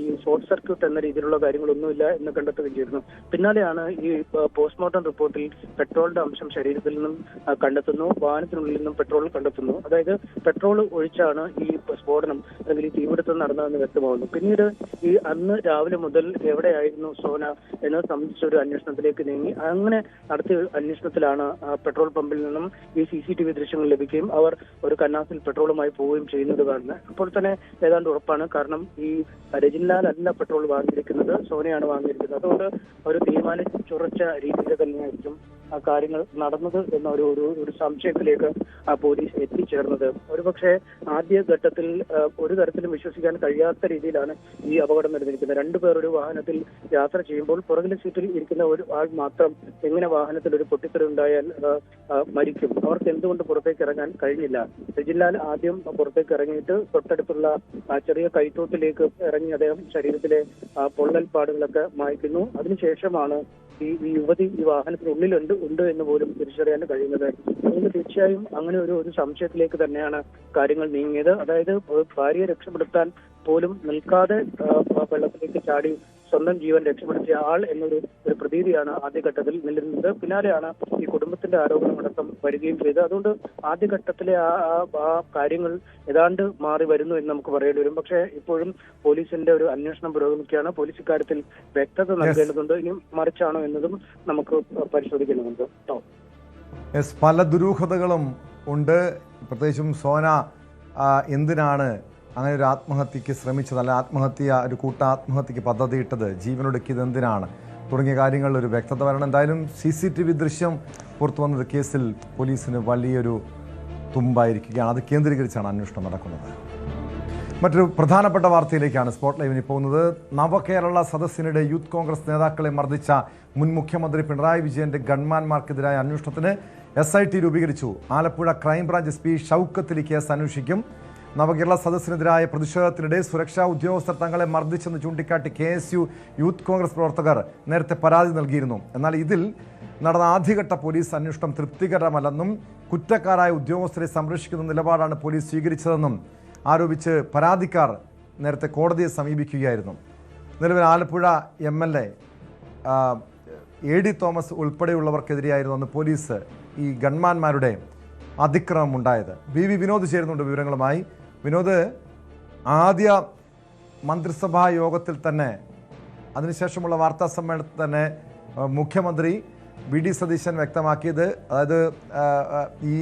ഈ ഷോർട്ട് സർക്യൂട്ട് എന്ന രീതിയിലുള്ള കാര്യങ്ങളൊന്നുമില്ല എന്ന് കണ്ടെത്തുകയും ചെയ്തിരുന്നു. പിന്നാലെയാണ് ഈ പോസ്റ്റ്മോർട്ടം റിപ്പോർട്ടിൽ പെട്രോളിന്റെ അംശം ശരീരത്തിൽ നിന്നും കണ്ടെത്തുന്നു, വാഹനത്തിനുള്ളിൽ നിന്നും പെട്രോൾ കണ്ടെത്തുന്നു. അതായത് പെട്രോൾ ഒഴിച്ചാണ് ഈ സ്ഫോടനം അല്ലെങ്കിൽ ഈ തീപിടുത്തം നടന്നതെന്ന് വ്യക്തമാകുന്നു. പിന്നീട് ഈ അന്ന് രാവിലെ മുതൽ എവിടെയായിരുന്നു സോന എന്നത് സംബന്ധിച്ച ഒരു അന്വേഷണത്തിലേക്ക് നീങ്ങി. അങ്ങനെ നടത്തിയ അന്വേഷണത്തിലാണ് പെട്രോൾ പമ്പിൽ നിന്നും ഈ CCTV ദൃശ്യങ്ങൾ ലഭിക്കുകയും അവർ ഒരു കന്നാസിൽ പെട്രോളുമായി പോവുകയും ചെയ്യുന്നത് കാണുന്നത്. അപ്പോൾ തന്നെ ഏതാണ്ട് ഉറപ്പാണ്. കാരണം ഈ രജിൻലാൽ അല്ല പെട്രോൾ വാങ്ങിയിരിക്കുന്നത്, സോനയാണ് വാങ്ങിയിരിക്കുന്നത്. അതുകൊണ്ട് ഒരു തീരുമാനിച്ചുറച്ച രീതിയിൽ തന്നെയായിരിക്കും ആ കാര്യങ്ങൾ നടന്നത് എന്ന ഒരു സംശയത്തിലേക്ക് പോലീസ് എത്തിച്ചേർന്നത്. ഒരുപക്ഷെ ആദ്യ ഘട്ടത്തിൽ ഒരു തരത്തിലും വിശ്വസിക്കാൻ കഴിയാത്ത രീതിയിലാണ് ഈ അപകടം നടന്നിരിക്കുന്നത്. രണ്ടുപേർ ഒരു വാഹനത്തിൽ യാത്ര ചെയ്യുമ്പോൾ പുറകിലെ സീറ്റിൽ ഇരിക്കുന്ന ഒരു ആൾ മാത്രം എങ്ങനെ വാഹനത്തിൽ ഒരു പൊട്ടിത്തെറി ഉണ്ടായാൽ മരിക്കും? അവർക്ക് എന്തുകൊണ്ട് പുറത്തേക്ക് ഇറങ്ങാൻ കഴിഞ്ഞില്ല? രജിൻലാൽ ആദ്യം പുറത്തേക്ക് ഇറങ്ങിയിട്ട് തൊട്ടടുത്തുള്ള ചെറിയ കൈത്തോട്ടിലേക്ക് ഇറങ്ങി അദ്ദേഹം ശരീരത്തിലെ പൊള്ളൽ പാടുകളൊക്കെ മായ്ക്കുന്നു. അതിനുശേഷമാണ് ഈ യുവതി ഈ വാഹനത്തിനുള്ളിലുണ്ട് എന്ന് പോലും തിരിച്ചറിയാൻ കഴിയുന്നത്. അതുകൊണ്ട് തീർച്ചയായും അങ്ങനെ ഒരു സംശയത്തിലേക്ക് തന്നെയാണ് കാര്യങ്ങൾ നീങ്ങിയത്. അതായത് ഭാര്യയെ രക്ഷപ്പെടുത്താൻ പോലും നിൽക്കാതെ വെള്ളത്തിലേക്ക് ചാടി സ്വന്തം ജീവൻ രക്ഷപ്പെടുത്തിയ ആൾ എന്നൊരു പ്രതീതിയാണ് ആദ്യഘട്ടത്തിൽ നിലനിന്നത്. പിന്നാലെയാണ് ഈ കുടുംബത്തിന്റെ ആരോപണമടക്കം വരികയും ചെയ്തത്. അതുകൊണ്ട് ആദ്യഘട്ടത്തിലെ ആ കാര്യങ്ങൾ ഏതാണ്ട് മാറി വരുന്നു എന്ന് നമുക്ക് പറയേണ്ടി വരും. പക്ഷേ ഇപ്പോഴും പോലീസിന്റെ ഒരു അന്വേഷണം പുരോഗമിക്കുകയാണ്. പോലീസ് ഇക്കാര്യത്തിൽ വ്യക്തത നൽകേണ്ടതുണ്ട്. ഇനി മറിച്ചാണോ എന്നതും നമുക്ക് പരിശോധിക്കേണ്ടതുണ്ട്. പല ദുരൂഹതകളും ഉണ്ട്. പ്രത്യേകിച്ചും സോന എന്തിനാണ് അങ്ങനെ ഒരു ആത്മഹത്യക്ക് ശ്രമിച്ചത്, അല്ല ഒരു കൂട്ട ആത്മഹത്യക്ക് പദ്ധതിയിട്ടത്, ജീവനൊടുക്കിയത് എന്തിനാണ് തുടങ്ങിയ കാര്യങ്ങളിൽ ഒരു വ്യക്തത വരണം. എന്തായാലും CCTV ദൃശ്യം പുറത്തു വന്നത് കേസിൽ പോലീസിന് വലിയൊരു തുമ്പായിരിക്കുകയാണ്. അത് കേന്ദ്രീകരിച്ചാണ് അന്വേഷണം നടക്കുന്നത്. മറ്റൊരു പ്രധാനപ്പെട്ട വാർത്തയിലേക്കാണ് സ്പോട്ട് ലൈവിന് പോകുന്നത്. നവകേരള സദസ്സിനിടെ യൂത്ത് കോൺഗ്രസ് നേതാക്കളെ മർദ്ദിച്ച മുൻ മുഖ്യമന്ത്രി പിണറായി വിജയന്റെ ഗൺമാന്മാർക്കെതിരായ അന്വേഷണത്തിന് SIT രൂപീകരിച്ചു. Alappuzha crime branch SP Shoukath Ali case അന്വേഷിക്കും. നവകേരള സദസ്സിനെതിരായ പ്രതിഷേധത്തിനിടെ സുരക്ഷാ ഉദ്യോഗസ്ഥർ തങ്ങളെ മർദ്ദിച്ചെന്ന് ചൂണ്ടിക്കാട്ടി KSU യൂത്ത് കോൺഗ്രസ് പ്രവർത്തകർ നേരത്തെ പരാതി നൽകിയിരുന്നു. എന്നാൽ ഇതിൽ നടന്ന ആദ്യഘട്ട പോലീസ് അന്വേഷണം തൃപ്തികരമല്ലെന്നും കുറ്റക്കാരായ ഉദ്യോഗസ്ഥരെ സംരക്ഷിക്കുന്ന നിലപാടാണ് പോലീസ് സ്വീകരിച്ചതെന്നും ആരോപിച്ച് പരാതിക്കാർ നേരത്തെ കോടതിയെ സമീപിക്കുകയായിരുന്നു. നിലവിൽ ആലപ്പുഴ MLA AD തോമസ് ഉൾപ്പെടെയുള്ളവർക്കെതിരെയായിരുന്നു അന്ന് പോലീസ് ഈ ഗൺമാന്മാരുടെ അതിക്രമം ഉണ്ടായത്. VV വിനോദ് ചേരുന്നുണ്ട് വിവരങ്ങളുമായി. വിനോദ്, ആദ്യ മന്ത്രിസഭാ യോഗത്തിൽ തന്നെ, അതിനുശേഷമുള്ള വാർത്താ സമ്മേളനത്തിൽ തന്നെ മുഖ്യമന്ത്രി VD സതീശൻ വ്യക്തമാക്കിയത്, അതായത് ഈ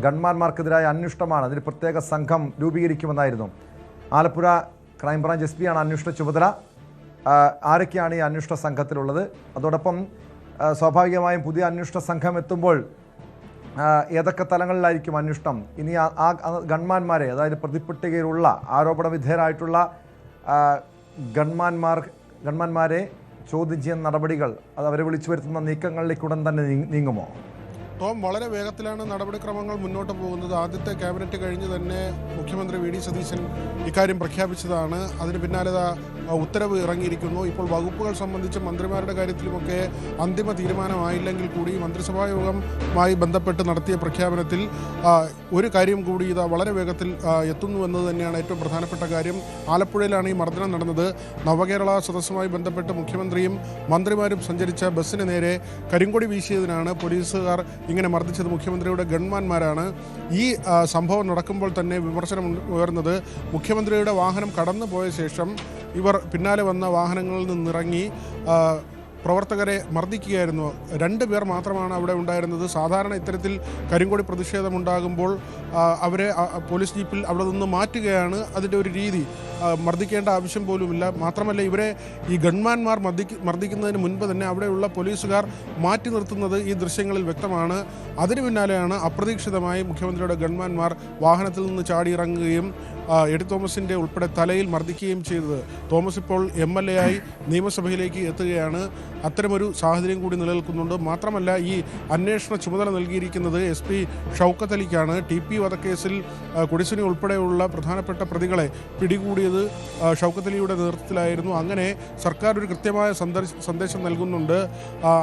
ഗൺമാന്മാർക്കെതിരായ അന്വേഷണമാണ്, അതിന് പ്രത്യേക സംഘം രൂപീകരിക്കുമെന്നായിരുന്നു. ആലപ്പുഴ ക്രൈംബ്രാഞ്ച് SP ആണ് അന്വേഷണ ചുമതല. ആരൊക്കെയാണ് ഈ അന്വേഷണ സംഘത്തിലുള്ളത്? അതോടൊപ്പം സ്വാഭാവികമായും പുതിയ അന്വേഷണ സംഘം എത്തുമ്പോൾ ഏതൊക്കെ തലങ്ങളിലായിരിക്കും അന്വേഷണം? ഇനി ആ ഗൺമാന്മാരെ, അതായത് പ്രതിപട്ടികയിലുള്ള ആരോപണ വിധേയരായിട്ടുള്ള ഗൺമാന്മാരെ ചോദ്യം ചെയ്യുന്ന നടപടികൾ, അത് അവരെ വിളിച്ചു വരുത്തുന്ന നീക്കങ്ങളിലേക്ക് ഉടൻ തന്നെ നീങ്ങുമോ? ടോം, വളരെ വേഗത്തിലാണ് നടപടിക്രമങ്ങൾ മുന്നോട്ട് പോകുന്നത്. ആദ്യത്തെ ക്യാബിനറ്റ് കഴിഞ്ഞ് തന്നെ മുഖ്യമന്ത്രി VD സതീശൻ ഇക്കാര്യം പ്രഖ്യാപിച്ചതാണ്. അതിന് പിന്നാലെ ഉത്തരവ് ഇറങ്ങിയിരിക്കുന്നു. ഇപ്പോൾ വകുപ്പുകൾ സംബന്ധിച്ച് മന്ത്രിമാരുടെ കാര്യത്തിലുമൊക്കെ അന്തിമ തീരുമാനമായില്ലെങ്കിൽ കൂടി മന്ത്രിസഭാ യോഗവുമായി ബന്ധപ്പെട്ട് നടത്തിയ പ്രഖ്യാപനത്തിൽ ഒരു കാര്യം കൂടി ഇത് വളരെ വേഗത്തിൽ എത്തുന്നു എന്നത് തന്നെയാണ് ഏറ്റവും പ്രധാനപ്പെട്ട കാര്യം. ആലപ്പുഴയിലാണ് ഈ മർദ്ദനം നടന്നത്. നവകേരള സദസ്സുമായി ബന്ധപ്പെട്ട് മുഖ്യമന്ത്രിയും മന്ത്രിമാരും സഞ്ചരിച്ച ബസ്സിന് നേരെ കരിങ്കൊടി വീശിയതിനാണ് പോലീസുകാർ ഇങ്ങനെ മർദ്ദിച്ചത്. മുഖ്യമന്ത്രിയുടെ ഗൺമാന്മാരാണ്. ഈ സംഭവം നടക്കുമ്പോൾ തന്നെ വിമർശനം ഉയർന്നത് മുഖ്യമന്ത്രിയുടെ വാഹനം കടന്നു പോയ ശേഷം ഇവർ പിന്നാലെ വന്ന വാഹനങ്ങളിൽ നിന്നിറങ്ങി പ്രവർത്തകരെ മർദ്ദിക്കുകയായിരുന്നു. 2 പേർ മാത്രമാണ് അവിടെ ഉണ്ടായിരുന്നത്. സാധാരണ ഇത്തരത്തിൽ കരിങ്കൊടി പ്രതിഷേധമുണ്ടാകുമ്പോൾ അവരെ പോലീസ് ജീപ്പിൽ അവിടെ നിന്ന് മാറ്റുകയാണ് അതിൻ്റെ ഒരു രീതി. മർദ്ദിക്കേണ്ട ആവശ്യം പോലുമില്ല. മാത്രമല്ല ഇവരെ ഈ ഗൺമാന്മാർ മർദ്ദിക്കുന്നതിന് മുൻപ് തന്നെ അവിടെയുള്ള പോലീസുകാർ മാറ്റി നിർത്തുന്നത് ഈ ദൃശ്യങ്ങളിൽ വ്യക്തമാണ്. അതിനു പിന്നാലെയാണ് അപ്രതീക്ഷിതമായി മുഖ്യമന്ത്രിയുടെ ഗൺമാന്മാർ വാഹനത്തിൽ നിന്ന് ചാടിയിറങ്ങുകയും എഡി തോമസിൻ്റെ ഉൾപ്പെടെ തലയിൽ മർദ്ദിക്കുകയും ചെയ്തത്. തോമസ് ഇപ്പോൾ MLA ആയി നിയമസഭയിലേക്ക് എത്തുകയാണ്. അത്തരമൊരു സാഹചര്യം കൂടി നിലനിൽക്കുന്നുണ്ട്. മാത്രമല്ല ഈ അന്വേഷണ ചുമതല നൽകിയിരിക്കുന്നത് SP ഷൗക്കത്ത് അലിക്കാണ്. TP വധക്കേസിൽ കൊടിസുനി ഉൾപ്പെടെയുള്ള പ്രധാനപ്പെട്ട പ്രതികളെ പിടികൂടിയത് ഷൗക്കത്ത് അലിയുടെ നേതൃത്വത്തിലായിരുന്നു. അങ്ങനെ സർക്കാർ ഒരു കൃത്യമായ സന്ദേശം നൽകുന്നുണ്ട്.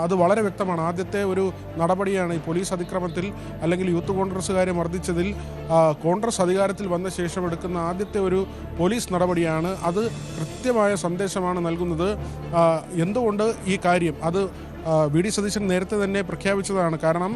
അത് വളരെ വ്യക്തമാണ്. ആദ്യത്തെ ഒരു നടപടിയാണ് ഈ പോലീസ് അതിക്രമത്തിൽ അല്ലെങ്കിൽ യൂത്ത് കോൺഗ്രസ്സുകാരെ മർദ്ദിച്ചതിൽ കോൺഗ്രസ് അധികാരത്തിൽ വന്ന ശേഷം എടുക്കുന്ന ആദ്യത്തെ ഒരു പോലീസ് നടപടിയാണ്. അത് കൃത്യമായ സന്ദേശമാണ് നൽകുന്നത്. എന്തുകൊണ്ട് ഈ കാര്യം അത് VD സതീശൻ നേരത്തെ തന്നെ പ്രഖ്യാപിച്ചതാണ്. കാരണം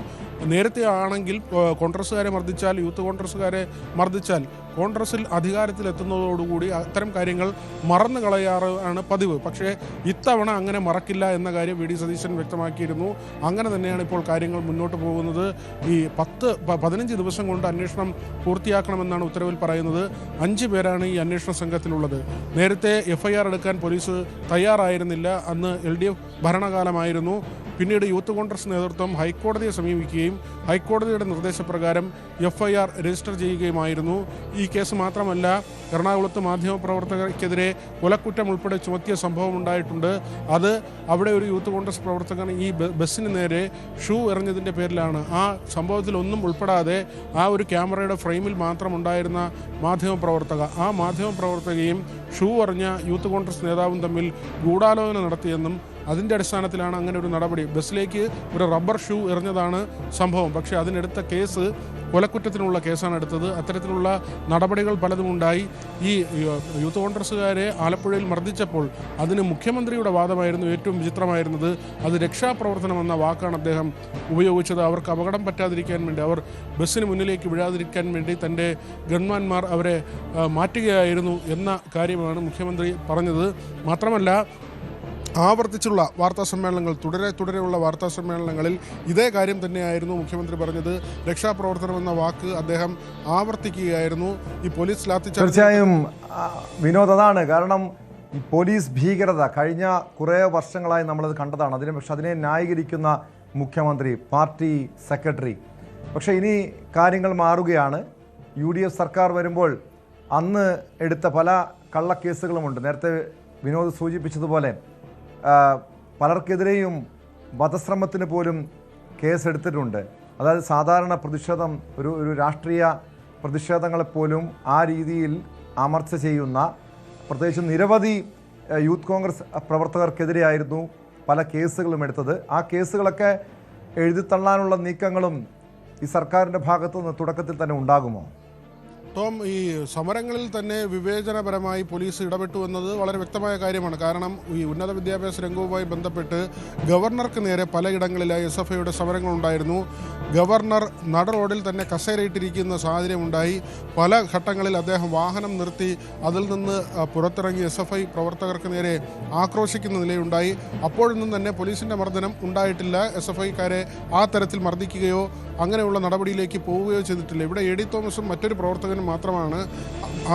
നേരത്തെ ആണെങ്കിൽ കോൺഗ്രസ്സുകാരെ മർദ്ദിച്ചാൽ യൂത്ത് കോൺഗ്രസ്സുകാരെ മർദ്ദിച്ചാൽ കോൺഗ്രസിൽ അധികാരത്തിലെത്തുന്നതോടുകൂടി അത്തരം കാര്യങ്ങൾ മറന്നു കളയാറാണ് പതിവ്. പക്ഷേ ഇത്തവണ അങ്ങനെ മറക്കില്ല എന്ന കാര്യം VD സതീശൻ വ്യക്തമാക്കിയിരുന്നു. അങ്ങനെ തന്നെയാണ് ഇപ്പോൾ കാര്യങ്ങൾ മുന്നോട്ട് പോകുന്നത്. ഈ 15 ദിവസം കൊണ്ട് അന്വേഷണം പൂർത്തിയാക്കണമെന്നാണ് ഉത്തരവിൽ പറയുന്നത്. 5 പേരാണ് ഈ അന്വേഷണ സംഘത്തിലുള്ളത്. നേരത്തെ FIR എടുക്കാൻ പോലീസ് തയ്യാറായിരുന്നില്ല. അന്ന് LDF ഭരണകാലമായിരുന്നു. പിന്നീട് യൂത്ത് കോൺഗ്രസ് നേതൃത്വം ഹൈക്കോടതിയെ സമീപിക്കുകയും ഹൈക്കോടതിയുടെ നിർദ്ദേശപ്രകാരം FIR രജിസ്റ്റർ ചെയ്യുകയുമായിരുന്നു. ഈ കേസ് മാത്രമല്ല, എറണാകുളത്ത് മാധ്യമപ്രവർത്തകർക്കെതിരെ കൊലക്കുറ്റം ഉൾപ്പെടെ ചുമത്തിയ സംഭവം ഉണ്ടായിട്ടുണ്ട്. അത് അവിടെ ഒരു യൂത്ത് കോൺഗ്രസ് പ്രവർത്തകൻ ഈ ബസ്സിന് നേരെ ഷൂ എറിഞ്ഞതിൻ്റെ പേരിലാണ്. ആ സംഭവത്തിൽ ഒന്നും ഉൾപ്പെടാതെ ആ ഒരു ക്യാമറയുടെ ഫ്രെയിമിൽ മാത്രം ഉണ്ടായിരുന്ന ആ മാധ്യമപ്രവർത്തകയും ഷൂ എറിഞ്ഞ യൂത്ത് കോൺഗ്രസ് നേതാവും തമ്മിൽ ഗൂഢാലോചന നടത്തിയെന്നും അതിൻ്റെ അടിസ്ഥാനത്തിലാണ് അങ്ങനെ ഒരു നടപടി. ബസ്സിലേക്ക് ഒരു റബ്ബർ ഷൂ എറിഞ്ഞതാണ് സംഭവം. പക്ഷേ അതിനെടുത്ത കേസ് കൊലക്കുറ്റത്തിനുള്ള കേസാണ് എടുത്തത്. അത്തരത്തിലുള്ള നടപടികൾ പലതും ഉണ്ടായി. ഈ യൂത്ത് കോൺഗ്രസ്സുകാരെ ആലപ്പുഴയിൽ മർദ്ദിച്ചപ്പോൾ അതിന് മുഖ്യമന്ത്രിയുടെ വാദമായിരുന്നു ഏറ്റവും വിചിത്രമായിരുന്നത്. അത് രക്ഷാപ്രവർത്തനം എന്ന വാക്കാണ് അദ്ദേഹം ഉപയോഗിച്ചത്. അവർക്ക് അപകടം പറ്റാതിരിക്കാൻ വേണ്ടി, അവർ ബസ്സിന് മുന്നിലേക്ക് വീഴാതിരിക്കാൻ വേണ്ടി തൻ്റെ ഗൺമാന്മാർ അവരെ മാറ്റുകയായിരുന്നു എന്ന കാര്യമാണ് മുഖ്യമന്ത്രി പറഞ്ഞത്. മാത്രമല്ല ആവർത്തിച്ചുള്ള വാർത്താ സമ്മേളനങ്ങൾ തുടരെയുള്ള വാർത്താ സമ്മേളനങ്ങളിൽ ഇതേ കാര്യം തന്നെയായിരുന്നു മുഖ്യമന്ത്രി പറഞ്ഞത്. രക്ഷാപ്രവർത്തനം എന്ന വാക്ക് അദ്ദേഹം ആവർത്തിക്കുകയായിരുന്നു. ഈ പോലീസ് ലാത്തിച്ചാർജ് തീർച്ചയായും വിനോദ്, അതാണ് കാരണം. ഈ പോലീസ് ഭീകരത കഴിഞ്ഞ കുറേ വർഷങ്ങളായി നമ്മളത് കണ്ടതാണ്. പക്ഷെ അതിനെ ന്യായീകരിക്കുന്ന മുഖ്യമന്ത്രി, പാർട്ടി സെക്രട്ടറി. പക്ഷേ ഇനി കാര്യങ്ങൾ മാറുകയാണ്. UDF സർക്കാർ വരുമ്പോൾ അന്ന് എടുത്ത പല കള്ളക്കേസുകളുമുണ്ട്. നേരത്തെ വിനോദ് സൂചിപ്പിച്ചതുപോലെ പലർക്കെതിരെയും വധശ്രമത്തിന് പോലും കേസെടുത്തിട്ടുണ്ട്. അതായത് സാധാരണ പ്രതിഷേധം, ഒരു രാഷ്ട്രീയ പ്രതിഷേധങ്ങളെപ്പോലും ആ രീതിയിൽ അമർച്ച ചെയ്യുന്ന, പ്രത്യേകിച്ച് നിരവധി യൂത്ത് കോൺഗ്രസ് പ്രവർത്തകർക്കെതിരെയായിരുന്നു പല കേസുകളും എടുത്തത്. ആ കേസുകളൊക്കെ എഴുതിത്തള്ളാനുള്ള നീക്കങ്ങളും ഈ സർക്കാരിൻ്റെ ഭാഗത്തു നിന്ന് തുടക്കത്തിൽ തന്നെ ഉണ്ടാകുമോ? ടോം, ഈ സമരങ്ങളിൽ തന്നെ വിവേചനപരമായി പോലീസ് ഇടപെട്ടു എന്നത് വളരെ വ്യക്തമായ കാര്യമാണ്. കാരണം ഈ ഉന്നത വിദ്യാഭ്യാസ രംഗവുമായി ബന്ധപ്പെട്ട് ഗവർണർക്ക് നേരെ പലയിടങ്ങളിലായി SFIയുടെ സമരങ്ങളുണ്ടായിരുന്നു. ഗവർണർ നട റോഡിൽ തന്നെ കസേരയിട്ടിരിക്കുന്ന സാഹചര്യമുണ്ടായി. പല ഘട്ടങ്ങളിൽ അദ്ദേഹം വാഹനം നിർത്തി അതിൽ നിന്ന് പുറത്തിറങ്ങി SFI പ്രവർത്തകർക്ക് നേരെ ആക്രോശിക്കുന്ന നിലയുണ്ടായി. അപ്പോഴൊന്നും തന്നെ പോലീസിൻ്റെ മർദ്ദനം ഉണ്ടായിട്ടില്ല. SFIക്കാരെ ആ തരത്തിൽ മർദ്ദിക്കുകയോ അങ്ങനെയുള്ള നടപടിയിലേക്ക് പോവുകയോ ചെയ്തിട്ടില്ല. ഇവിടെ എഡി തോമസും മറ്റൊരു പ്രവർത്തകനും മാത്രമാണ്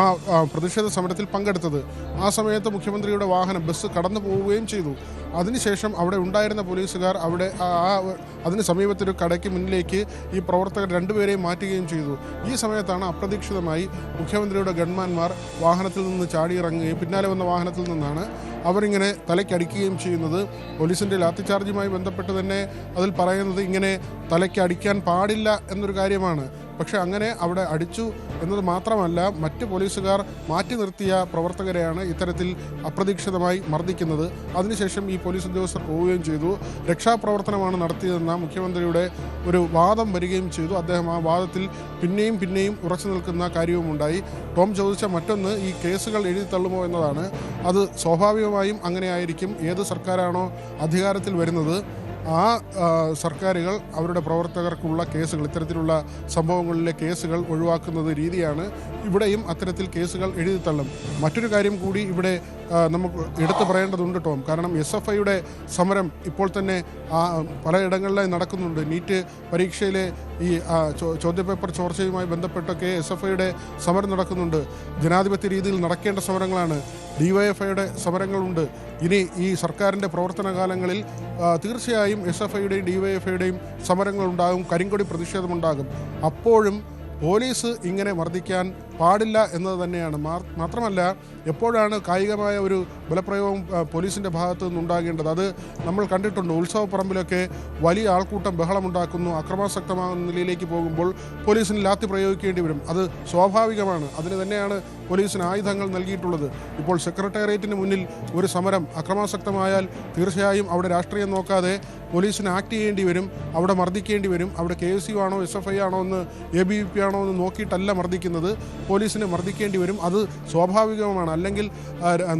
ആ പ്രതിഷേധ സമരത്തിൽ പങ്കെടുത്തത്. ആ സമയത്ത് മുഖ്യമന്ത്രിയുടെ വാഹനം ബസ് കടന്നു പോവുകയും ചെയ്തു. അതിനുശേഷം അവിടെ ഉണ്ടായിരുന്ന പോലീസുകാർ അതിന് സമീപത്തൊരു കടയ്ക്ക് മുന്നിലേക്ക് ഈ പ്രവർത്തകർ 2 പേരെയും മാറ്റുകയും ചെയ്തു. ഈ സമയത്താണ് അപ്രതീക്ഷിതമായി മുഖ്യമന്ത്രിയുടെ ഗൺമാന്മാർ വാഹനത്തിൽ നിന്ന് ചാടിയിറങ്ങുകയും പിന്നാലെ വന്ന വാഹനത്തിൽ നിന്നാണ് അവരിങ്ങനെ തലയ്ക്കടിക്കുകയും ചെയ്യുന്നത്. പോലീസിൻ്റെ ലാത്തിച്ചാർജുമായി ബന്ധപ്പെട്ട് തന്നെ അതിൽ പറയുന്നത് ഇങ്ങനെ തലയ്ക്കടിക്കാൻ പാടില്ല എന്നൊരു കാര്യമാണ്. പക്ഷേ അങ്ങനെ അവിടെ അടിച്ചു എന്നത് മാത്രമല്ല, മറ്റ് പോലീസുകാർ മാറ്റി നിർത്തിയ പ്രവർത്തകരെയാണ് ഇത്തരത്തിൽ അപ്രതീക്ഷിതമായി മർദ്ദിക്കുന്നത്. അതിനുശേഷം ഈ പോലീസ് ഉദ്യോഗസ്ഥർ പോവുകയും ചെയ്തു. രക്ഷാപ്രവർത്തനമാണ് നടത്തിയതെന്ന മുഖ്യമന്ത്രിയുടെ ഒരു വാദം വരികയും ചെയ്തു. അദ്ദേഹം ആ വാദത്തിൽ പിന്നെയും ഉറച്ചു നിൽക്കുന്ന കാര്യവുമുണ്ടായി. ടോം ചോദിച്ച മറ്റൊന്ന്, ഈ കേസുകൾ എഴുതി തള്ളുമോ എന്നതാണ്. അത് സ്വാഭാവികമായും അങ്ങനെയായിരിക്കും. ഏത് സർക്കാരാണോ അധികാരത്തിൽ വരുന്നത് ആ സർക്കാരുകൾ അവരുടെ പ്രവർത്തകർക്കുള്ള കേസുകൾ, ഇത്തരത്തിലുള്ള സംഭവങ്ങളിലെ കേസുകൾ ഒഴിവാക്കുന്നത് രീതിയാണ്. ഇവിടെയും അത്തരത്തിൽ കേസുകൾ എഴുതിത്തള്ളും. മറ്റൊരു കാര്യം കൂടി ഇവിടെ നമുക്ക് എടുത്തു പറയേണ്ടതുണ്ട് ടോം. കാരണം SFIയുടെ സമരം ഇപ്പോൾ തന്നെ പലയിടങ്ങളിലായി നടക്കുന്നുണ്ട്. നീറ്റ് പരീക്ഷയിലെ ഈ ചോദ്യപേപ്പർ ചോർച്ചയുമായി ബന്ധപ്പെട്ടൊക്കെ SFIയുടെ സമരം നടക്കുന്നുണ്ട്. ജനാധിപത്യ രീതിയിൽ നടക്കേണ്ട സമരങ്ങളാണ്. DYFIയുടെ സമരങ്ങളുണ്ട്. ഇനി ഈ സർക്കാരിൻ്റെ പ്രവർത്തന കാലങ്ങളിൽ തീർച്ചയായും SFIയുടെയും DYFIയുടെയും സമരങ്ങളുണ്ടാകും, കരിങ്കൊടി പ്രതിഷേധമുണ്ടാകും. അപ്പോഴും പോലീസ് ഇങ്ങനെ മർദ്ദിക്കാൻ പാടില്ല എന്നത് തന്നെയാണ്. മാത്രമല്ല, എപ്പോഴാണ് കായികമായ ഒരു ബലപ്രയോഗം പോലീസിൻ്റെ ഭാഗത്തു നിന്നുണ്ടാകേണ്ടത്? അത് നമ്മൾ കണ്ടിട്ടുണ്ട്. ഉത്സവപ്പറമ്പിലൊക്കെ വലിയ ആൾക്കൂട്ടം ബഹളമുണ്ടാക്കുന്നു, അക്രമാസക്തമാകുന്ന നിലയിലേക്ക് പോകുമ്പോൾ പോലീസിന് ലാത്തി പ്രയോഗിക്കേണ്ടി വരും. അത് സ്വാഭാവികമാണ്. അതിന് തന്നെയാണ് പോലീസിന് ആയുധങ്ങൾ നൽകിയിട്ടുള്ളത്. ഇപ്പോൾ സെക്രട്ടേറിയറ്റിന് മുന്നിൽ ഒരു സമരം അക്രമാസക്തമായാൽ തീർച്ചയായും അവിടെ രാഷ്ട്രീയം നോക്കാതെ പോലീസിന് ആക്ട് ചെയ്യേണ്ടി വരും, അവിടെ മർദ്ദിക്കേണ്ടി വരും. അവിടെ KSU ആണോ SFI ആണോ എന്ന് ABVP ആണോ എന്ന് നോക്കിയിട്ടല്ല മർദ്ദിക്കുന്നത്, പോലീസിന് മർദ്ദിക്കേണ്ടി വരും. അത് സ്വാഭാവികമാണ്. അല്ലെങ്കിൽ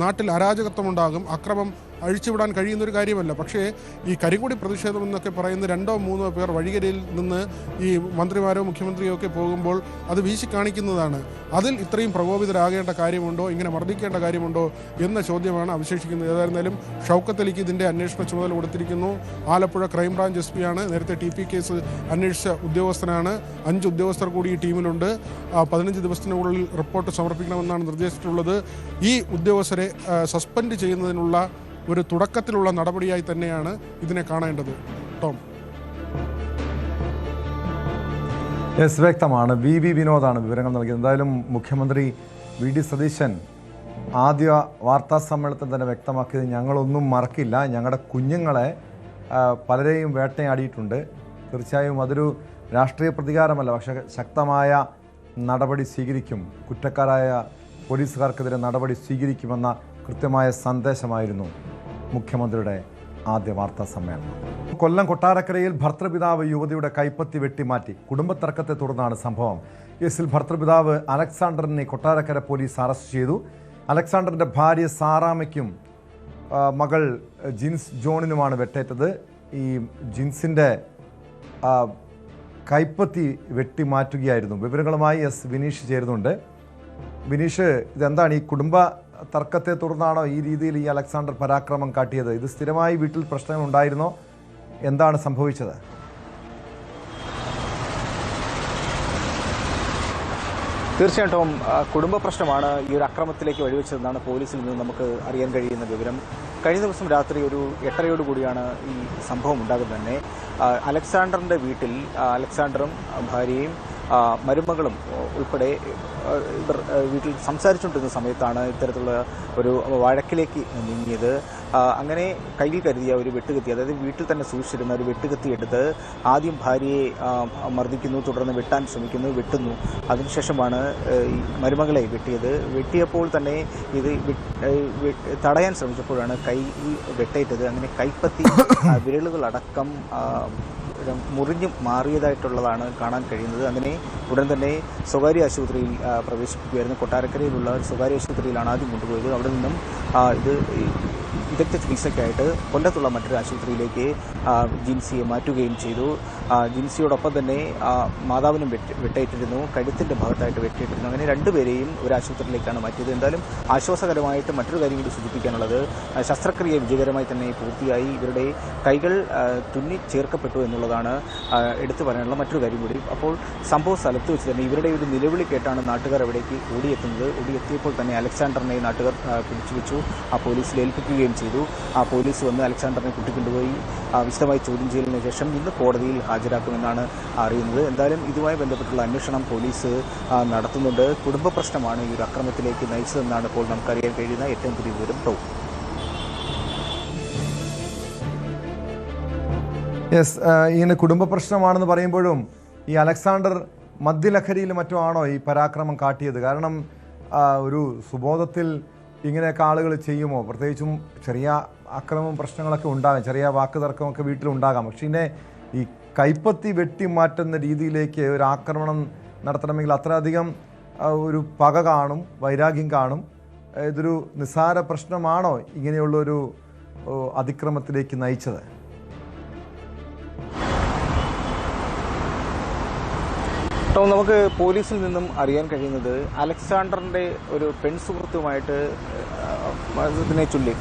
നാട്ടിൽ അരാജകത്വമുണ്ടാകും, അക്രമം അഴിച്ചുവിടാൻ കഴിയുന്നൊരു കാര്യമല്ല. പക്ഷേ ഈ കരിങ്കൊടി പ്രതിഷേധം എന്നൊക്കെ പറയുന്ന 2-3 പേർ വഴികരിയിൽ നിന്ന് ഈ മന്ത്രിമാരോ മുഖ്യമന്ത്രിയോ ഒക്കെ പോകുമ്പോൾ അത് വീശി കാണിക്കുന്നതാണ്. അതിൽ ഇത്രയും പ്രകോപിതരാകേണ്ട കാര്യമുണ്ടോ, ഇങ്ങനെ മർദ്ദിക്കേണ്ട കാര്യമുണ്ടോ എന്ന ചോദ്യമാണ് അവശേഷിക്കുന്നത്. ഏതായിരുന്നാലും ഷൗക്കത്ത് അലിക്ക് ഇതിൻ്റെ അന്വേഷണ ചുമതല കൊടുത്തിരിക്കുന്നു. ആലപ്പുഴ ക്രൈംബ്രാഞ്ച് SP ആണ്. നേരത്തെ TP കേസ് അന്വേഷിച്ച ഉദ്യോഗസ്ഥനാണ്. 5 ഉദ്യോഗസ്ഥർ കൂടി ഈ ടീമിലുണ്ട്. 15 ദിവസത്തിനുള്ളിൽ റിപ്പോർട്ട് സമർപ്പിക്കണമെന്നാണ് നിർദ്ദേശിച്ചിട്ടുള്ളത്. ഈ ഉദ്യോഗസ്ഥരെ സസ്പെൻഡ് ചെയ്യുന്നതിനുള്ള ഒരു തുടക്കത്തിലുള്ള നടപടിയായി തന്നെയാണ് ഇതിനെ കാണേണ്ടത്. ടോം. വ്യക്തമാണ്. VV വിനോദാണ് വിവരങ്ങൾ നൽകിയത്. എന്തായാലും മുഖ്യമന്ത്രി VD സതീശൻ ആദ്യ വാർത്താ സമ്മേളനത്തിൽ തന്നെ വ്യക്തമാക്കിയത് ഞങ്ങളൊന്നും മറക്കില്ല, ഞങ്ങളുടെ കുഞ്ഞുങ്ങളെ പലരെയും വേട്ടയാടിയിട്ടുണ്ട്. തീർച്ചയായും അതൊരു രാഷ്ട്രീയ പ്രതികാരമല്ല, പക്ഷേ ശക്തമായ നടപടി സ്വീകരിക്കും, കുറ്റക്കാരായ പോലീസുകാർക്കെതിരെ നടപടി സ്വീകരിക്കുമെന്ന കൃത്യമായ സന്ദേശമായിരുന്നു മുഖ്യമന്ത്രിയുടെ ആദ്യ വാർത്താ സമ്മേളനം. കൊല്ലം കൊട്ടാരക്കരയിൽ ഭർത്തൃപിതാവ് യുവതിയുടെ കൈപ്പത്തി വെട്ടിമാറ്റി. കുടുംബത്തർക്കത്തെ തുടർന്നാണ് സംഭവം. കേസിൽ ഭർത്തൃപിതാവ് അലക്സാണ്ടറിനെ കൊട്ടാരക്കര പോലീസ് അറസ്റ്റ് ചെയ്തു. അലക്സാണ്ടറിൻ്റെ ഭാര്യ സാറാമയ്ക്കും മകൾ ജിൻസ് ജോണിനുമാണ് വെട്ടേറ്റത്. ഈ ജിൻസിൻ്റെ കൈപ്പത്തി വെട്ടിമാറ്റുകയായിരുന്നു. വിവരങ്ങളുമായി വിനീഷ് ചേരുന്നുണ്ട്. വിനീഷ്, ഇതെന്താണ് ഈ കുടുംബ തർക്കത്തെ തുടർന്നാണോ ഈ രീതിയിൽ ഈ അലക്സാണ്ടർ പരാക്രമം കാട്ടിയത്? ഇത് സ്ഥിരമായി വീട്ടിൽ പ്രശ്നങ്ങൾ ഉണ്ടായിരുന്നോ? എന്താണ് സംഭവിച്ചത്? തീർച്ചയായിട്ടും കുടുംബ പ്രശ്നമാണ് ഈ ഒരു അക്രമത്തിലേക്ക് വഴിവെച്ചതെന്നാണ് പോലീസിൽ നിന്ന് നമുക്ക് അറിയാൻ കഴിയുന്ന വിവരം. കഴിഞ്ഞ ദിവസം രാത്രി ഒരു 8:30 കൂടിയാണ് ഈ സംഭവം ഉണ്ടാകുന്നത് തന്നെ. അലക്സാണ്ടറിൻ്റെ വീട്ടിൽ അലക്സാണ്ടറും ഭാര്യയും മരുമകളും ഉൾപ്പെടെ ഇവർ വീട്ടിൽ സംസാരിച്ചുകൊണ്ടിരുന്ന സമയത്താണ് ഇത്തരത്തിലുള്ള ഒരു വഴക്കിലേക്ക് നീങ്ങിയത്. അങ്ങനെ കയ്യിൽ കരുതിയ ഒരു വെട്ടുകത്തി, അതായത് വീട്ടിൽ തന്നെ സൂക്ഷിച്ചിരുന്ന ഒരു വെട്ടുകത്തി എടുത്ത് ആദ്യം ഭാര്യയെ മർദ്ദിക്കുന്നു, തുടർന്ന് വെട്ടാൻ ശ്രമിക്കുന്നു, വെട്ടുന്നു. അതിനുശേഷമാണ് ഈ മരുമകളെ വെട്ടിയത്. വെട്ടിയപ്പോൾ തന്നെ ഇത് തടയാൻ ശ്രമിച്ചപ്പോഴാണ് കൈയിൽ വെട്ടേറ്റത്. അങ്ങനെ കൈപ്പത്തി വിരലുകളടക്കം മുറിഞ്ഞു മാറിയതായിട്ടുള്ളതാണ് കാണാൻ കഴിയുന്നത്. അങ്ങനെ ഉടൻ തന്നെ സ്വകാര്യ ആശുപത്രിയിൽ പ്രവേശിപ്പിക്കുകയായിരുന്നു. കൊട്ടാരക്കരയിലുള്ള സ്വകാര്യ ആശുപത്രിയിലാണ് ആദ്യം കൊണ്ടുപോയത്. അവിടെ നിന്നും ഇത് വിദഗ്ധ ചികിത്സയ്ക്കായിട്ട് കൊല്ലത്തുള്ള മറ്റൊരു ആശുപത്രിയിലേക്ക് ജിൻസിയെ മാറ്റുകയും ചെയ്തു. ജിൻസിയോടൊപ്പം തന്നെ മാതാവിനും വെട്ടേറ്റിരുന്നു, കഴുത്തിൻ്റെ ഭാഗത്തായിട്ട് വെട്ടേറ്റിരുന്നു. അങ്ങനെ രണ്ടുപേരെയും ഒരു ആശുപത്രിയിലേക്കാണ് മാറ്റിയത്. എന്തായാലും ആശ്വാസകരമായിട്ട് മറ്റൊരു കാര്യം കൂടി സൂചിപ്പിക്കാനുള്ളത്, ശസ്ത്രക്രിയ വിജയകരമായി തന്നെ പൂർത്തിയായി. ഇവരുടെ കൈകൾ തുന്നി ചേർക്കപ്പെട്ടു എന്നുള്ളതാണ് എടുത്തു പറയാനുള്ള മറ്റൊരു കാര്യം കൂടി. അപ്പോൾ സംഭവ സ്ഥലത്ത് വെച്ച് തന്നെ ഇവരുടെ ഒരു നിലവിളി കേട്ടാണ് നാട്ടുകാർ അവിടേക്ക് ഓടിയെത്തുന്നത്. ഓടിയെത്തിയപ്പോൾ തന്നെ അലക്സാണ്ടറിനെ നാട്ടുകാർ പിടിച്ചു വെച്ചു, പോലീസിൽ ഏൽപ്പിക്കുകയും ചെയ്തു. പോലീസ് വന്ന് അലക്സാണ്ടറിനെ കൂട്ടിക്കൊണ്ടുപോയി വിശദമായി ചോദ്യം ചെയ്യലിന് ശേഷം ഇന്ന് കോടതിയിൽ ഹാജരാക്കുമെന്നാണ് അറിയുന്നത്. എന്തായാലും ഇതുമായി ബന്ധപ്പെട്ടുള്ള അന്വേഷണം പോലീസ് നടത്തുന്നുണ്ട്. കുടുംബ പ്രശ്നമാണ് ഈ ഒരു അക്രമത്തിലേക്ക് നയിച്ചതെന്നാണ് ഇപ്പോൾ നമുക്കറിയാൻ കഴിയുന്ന ഏറ്റവും പുതിയ വിവരം. ഇങ്ങനെ കുടുംബ പ്രശ്നമാണെന്ന് പറയുമ്പോഴും ഈ അലക്സാണ്ടർ മദ്യലഹരിയിൽ മറ്റോ ആണോ ഈ പരാക്രമം കാട്ടിയത്? കാരണം ഒരു സുബോധത്തിൽ ഇങ്ങനെയൊക്കെ ആളുകൾ ചെയ്യുമോ? പ്രത്യേകിച്ചും ചെറിയ അക്രമവും പ്രശ്നങ്ങളൊക്കെ ഉണ്ടാകാം, ചെറിയ വാക്ക് തർക്കമൊക്കെ വീട്ടിലുണ്ടാകാം. പക്ഷേ ഇതിനെ ഈ കൈപ്പത്തി വെട്ടി മാറ്റുന്ന രീതിയിലേക്ക് ഒരു ആക്രമണം നടത്തണമെങ്കിൽ അത്രയധികം ഒരു പക കാണും, വൈരാഗ്യം കാണും. ഇതൊരു നിസ്സാര പ്രശ്നമാണോ ഇങ്ങനെയുള്ളൊരു അതിക്രമത്തിലേക്ക് നയിച്ചത്? നമുക്ക് പോലീസിൽ നിന്നും അറിയാൻ കഴിയുന്നത് അലക്സാണ്ടറിന്റെ ഒരു പെൺസുഹൃത്തുമായിട്ട്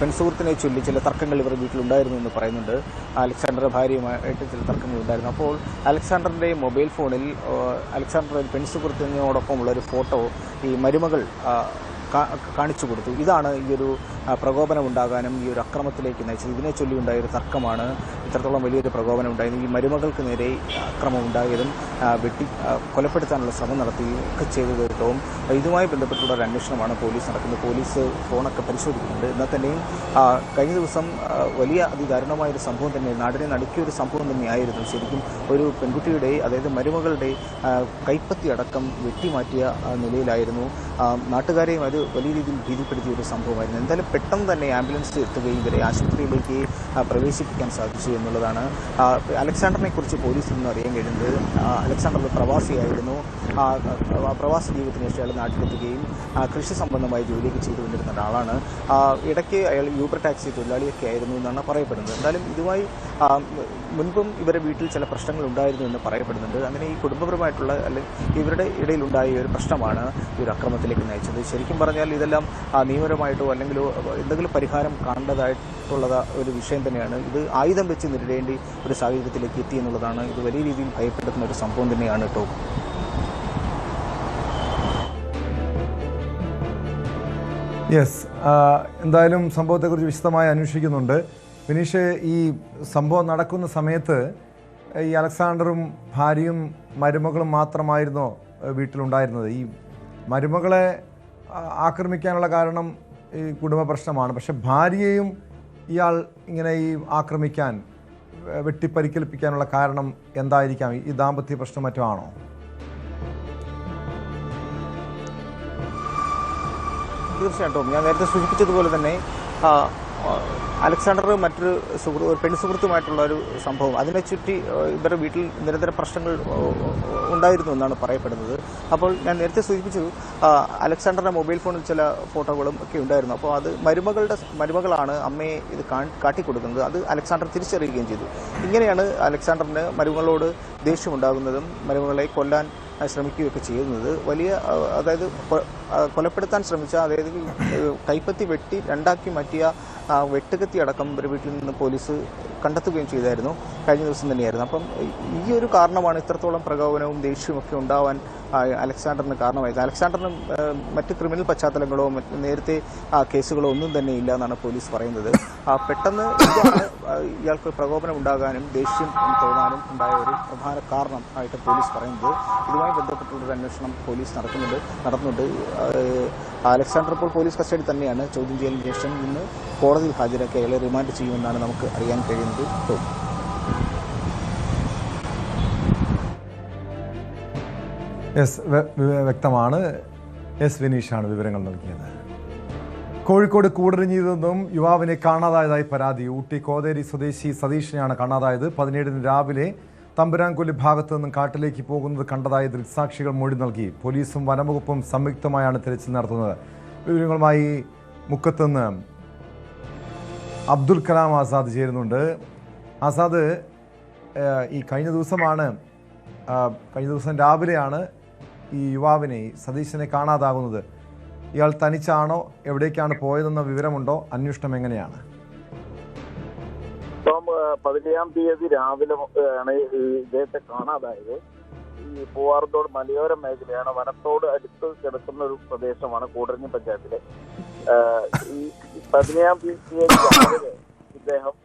പെൺസുഹൃത്തിനെ ചൊല്ലി ചില തർക്കങ്ങൾ ഇവർ വീട്ടിലുണ്ടായിരുന്നു എന്ന് പറയുന്നുണ്ട്. അലക്സാണ്ടറുടെ ഭാര്യയുമായിട്ട് ചില തർക്കങ്ങൾ ഉണ്ടായിരുന്നു. അപ്പോൾ അലക്സാണ്ടറിന്റെ മൊബൈൽ ഫോണിൽ അലക്സാണ്ടറുടെ പെൺസുഹൃത്തിനോടൊപ്പമുള്ള ഒരു ഫോട്ടോ ഈ മരുമകൾ കാണിച്ചു കൊടുത്തു. ഇതാണ് ഈ ഒരു പ്രകോപനം ഉണ്ടാകാനും ഈ ഒരു അക്രമത്തിലേക്ക് നയിച്ചത്. ഇതിനെ ചൊല്ലി ഉണ്ടായ ഒരു തർക്കമാണ് ഇത്രത്തോളം വലിയൊരു പ്രകോപനം ഉണ്ടായത്. ഈ മരുമകൾക്ക് നേരെ അക്രമം ഉണ്ടായതും വെട്ടി കൊലപ്പെടുത്താനുള്ള ശ്രമം നടത്തുകയും ഒക്കെ ചെയ്തത് കേട്ടവും ഇതുമായി ബന്ധപ്പെട്ടുള്ള ഒരു അന്വേഷണമാണ് പോലീസ് നടക്കുന്നത്. പോലീസ് ഫോണൊക്കെ പരിശോധിക്കുന്നുണ്ട്. എന്നാൽ തന്നെയും കഴിഞ്ഞ ദിവസം വലിയ അതിദാരുണമായൊരു സംഭവം തന്നെ, നാടിനെ നടുക്കിയൊരു സംഭവം തന്നെയായിരുന്നു. ശരിക്കും ഒരു പെൺകുട്ടിയുടെ, അതായത് മരുമകളുടെ കൈപ്പത്തി അടക്കം വെട്ടിമാറ്റിയ നിലയിലായിരുന്നു. നാട്ടുകാരെയും അത് വലിയ രീതിയിൽ ഭീതിപ്പെടുത്തിയ ഒരു സംഭവമായിരുന്നു. എന്തായാലും പെട്ടെന്ന് തന്നെ ആംബുലൻസ് എത്തുകയും ഇവരെ ആശുപത്രിയിലേക്ക് പ്രവേശിപ്പിക്കാൻ സാധിച്ചു എന്നുള്ളതാണ്. അലക്സാണ്ടറിനെ കുറിച്ച് പോലീസിൽ നിന്ന് അറിയാൻ കഴിയുന്നത് അലക്സാണ്ടർ ഒരു പ്രവാസിയായിരുന്നു. പ്രവാസി ജീവിതത്തിന് ശേഷം അയാൾ നാട്ടിലെത്തുകയും കൃഷി സംബന്ധമായ ജോലിയൊക്കെ ചെയ്തുകൊണ്ടിരുന്ന ഒരാളാണ്. ഇടയ്ക്ക് അയാൾ യൂബർ ടാക്സി തൊഴിലാളിയൊക്കെ ആയിരുന്നു എന്നാണ് പറയപ്പെടുന്നത്. എന്തായാലും ഇതുമായി മുൻപും ഇവരുടെ വീട്ടിൽ ചില പ്രശ്നങ്ങൾ ഉണ്ടായിരുന്നു എന്ന് പറയപ്പെടുന്നുണ്ട്. അങ്ങനെ ഈ കുടുംബപരമായിട്ടുള്ള അല്ലെങ്കിൽ ഇവരുടെ ഇടയിലുണ്ടായ ഒരു പ്രശ്നമാണ് ഈ ഒരു അക്രമത്തിലേക്ക് നയിച്ചത്. ശരിക്കും പറഞ്ഞാൽ ഇതെല്ലാം നിയമപരമായിട്ടോ അല്ലെങ്കിലോ എന്തെങ്കിലും പരിഹാരം കാണേണ്ടതായിട്ടുള്ള ഒരു വിഷയം തന്നെയാണ്. ഇത് ആയുധം വെച്ച് നേരിടേണ്ടി ഒരു സാഹചര്യത്തിലേക്ക് എത്തി എന്നുള്ളതാണ്. ഇത് വലിയ രീതിയിൽ ഭയപ്പെടുത്തുന്ന ഒരു സംഭവം തന്നെയാണ് കേട്ടോ. യെസ്, എന്തായാലും സംഭവത്തെക്കുറിച്ച് വിശദമായി അന്വേഷിക്കുന്നുണ്ട്. വിനീഷ്, ഈ സംഭവം നടക്കുന്ന സമയത്ത് ഈ അലക്സാണ്ടറും ഭാര്യയും മരുമകളും മാത്രമായിരുന്നോ വീട്ടിലുണ്ടായിരുന്നത്? ഈ മരുമകളെ ആക്രമിക്കാനുള്ള കാരണം ഈ കുടുംബ പ്രശ്നമാണ്. പക്ഷെ ഭാര്യയെയും ഇയാൾ ഇങ്ങനെ ഈ ആക്രമിക്കാൻ, വെട്ടിപ്പരിക്കേൽപ്പിക്കാനുള്ള കാരണം എന്തായിരിക്കാം? ഈ ദാമ്പത്യ പ്രശ്നം മറ്റോ ആണോ? തീർച്ചയായിട്ടും ഞാൻ നേരത്തെ സൂചിപ്പിച്ചതുപോലെ തന്നെ അലക്സാണ്ടർ മറ്റൊരു പെൺസുഹൃത്തുമായിട്ടുള്ള ഒരു സംഭവം, അതിനെ ചുറ്റി ഇവരുടെ വീട്ടിൽ നിരന്തരം പ്രശ്നങ്ങൾ ഉണ്ടായിരുന്നു എന്നാണ് പറയപ്പെടുന്നത്. അപ്പോൾ ഞാൻ നേരത്തെ സൂചിപ്പിച്ചു അലക്സാണ്ടറുടെ മൊബൈൽ ഫോണിൽ ചില ഫോട്ടോകളും ഒക്കെ ഉണ്ടായിരുന്നു. അപ്പോൾ അത് മരുമകളാണ് അമ്മയെ ഇത് കാട്ടിക്കൊടുക്കുന്നത്. അത് അലക്സാണ്ടർ തിരിച്ചറിയുകയും ചെയ്തു. ഇങ്ങനെയാണ് അലക്സാണ്ടറിന് മരുമകളോട് ദേഷ്യമുണ്ടാകുന്നതും മരുമകളെ കൊല്ലാൻ ശ്രമിക്കുകയൊക്കെ ചെയ്യുന്നത്. വലിയ, അതായത് കൊലപ്പെടുത്താൻ ശ്രമിച്ച, അതായത് കൈപ്പത്തി വെട്ടി രണ്ടാക്കി മാറ്റിയ വെട്ടുകത്തി അടക്കം ഒരു വീട്ടിൽ നിന്ന് പോലീസ് കണ്ടെത്തുകയും ചെയ്തായിരുന്നു. കഴിഞ്ഞ ദിവസം തന്നെയായിരുന്നു. അപ്പം ഈ ഒരു കാരണമാണ് ഇത്രത്തോളം പ്രകോപനവും ദേഷ്യവും ഒക്കെ ഉണ്ടാവാൻ അലക്സാണ്ടറിന് കാരണമായത്. അലക്സാണ്ടറിന് മറ്റ് ക്രിമിനൽ പശ്ചാത്തലങ്ങളോ നേരത്തെ കേസുകളോ ഒന്നും തന്നെ ഇല്ല എന്നാണ് പോലീസ് പറയുന്നത്. പെട്ടെന്ന് ഇതാണ് ഇയാൾക്ക് പ്രകോപനം ഉണ്ടാകാനും ദേഷ്യം തോന്നാനും ഉണ്ടായ ഒരു പ്രധാന കാരണം ആയിട്ട് പോലീസ് പറയുന്നത്. ഇതുമായി ബന്ധപ്പെട്ടുള്ളൊരു അന്വേഷണം പോലീസ് നടത്തുന്നുണ്ട്. അലക്സാണ്ടർ ഇപ്പോൾ പോലീസ് കസ്റ്റഡി തന്നെയാണ്. ചോദ്യം ചെയ്യലിന് ശേഷം ഇന്ന് കോടതിയിൽ ഹാജരാക്കി അയാളെ റിമാൻഡ് ചെയ്യുമെന്നാണ് നമുക്ക് അറിയാൻ കഴിയുന്നത്. യെസ്, വ്യക്തമാണ്. എസ് വിനീഷാണ് വിവരങ്ങൾ നൽകിയത്. കോഴിക്കോട് കൂടരഞ്ഞിയിൽ നിന്നും യുവാവിനെ കാണാതായതായി പരാതി. ഊട്ടി കോതേരി സ്വദേശി സതീഷിനെയാണ് കാണാതായത്. 17 രാവിലെ തമ്പുരാൻകൊല്ലി ഭാഗത്തു നിന്നും കാട്ടിലേക്ക് പോകുന്നത് കണ്ടതായി ദൃക്സാക്ഷികൾ മൊഴി നൽകി. പോലീസും വനംവകുപ്പും സംയുക്തമായാണ് തിരച്ചിൽ നടത്തുന്നത്. വിവരങ്ങളുമായി മുക്കത്തുനിന്ന് അബ്ദുൽ കലാം ആസാദ് ചേരുന്നുണ്ട്. ആസാദ്, ഈ കഴിഞ്ഞ ദിവസം രാവിലെയാണ് ഈ യുവാവിനെ, സതീശനെ കാണാതാകുന്നത്. ഇയാൾ തനിച്ചാണോ, എവിടേക്കാണ് പോയതെന്ന വിവരമുണ്ടോ? അന്വേഷണം എങ്ങനെയാണ്? 17-ാം തീയതി രാവിലെ ആണ് ഈ ഇദ്ദേഹത്തെ കാണാതായത്. ഈ പൂവാർത്തോട് മലയോര മേഖലയാണ്, വനത്തോട് അടുത്ത് കിടക്കുന്ന ഒരു പ്രദേശമാണ് കൂടരഞ്ഞി പഞ്ചായത്തിലെ. ഈ 17-ാം തീയതി രാവിലെ ഇദ്ദേഹം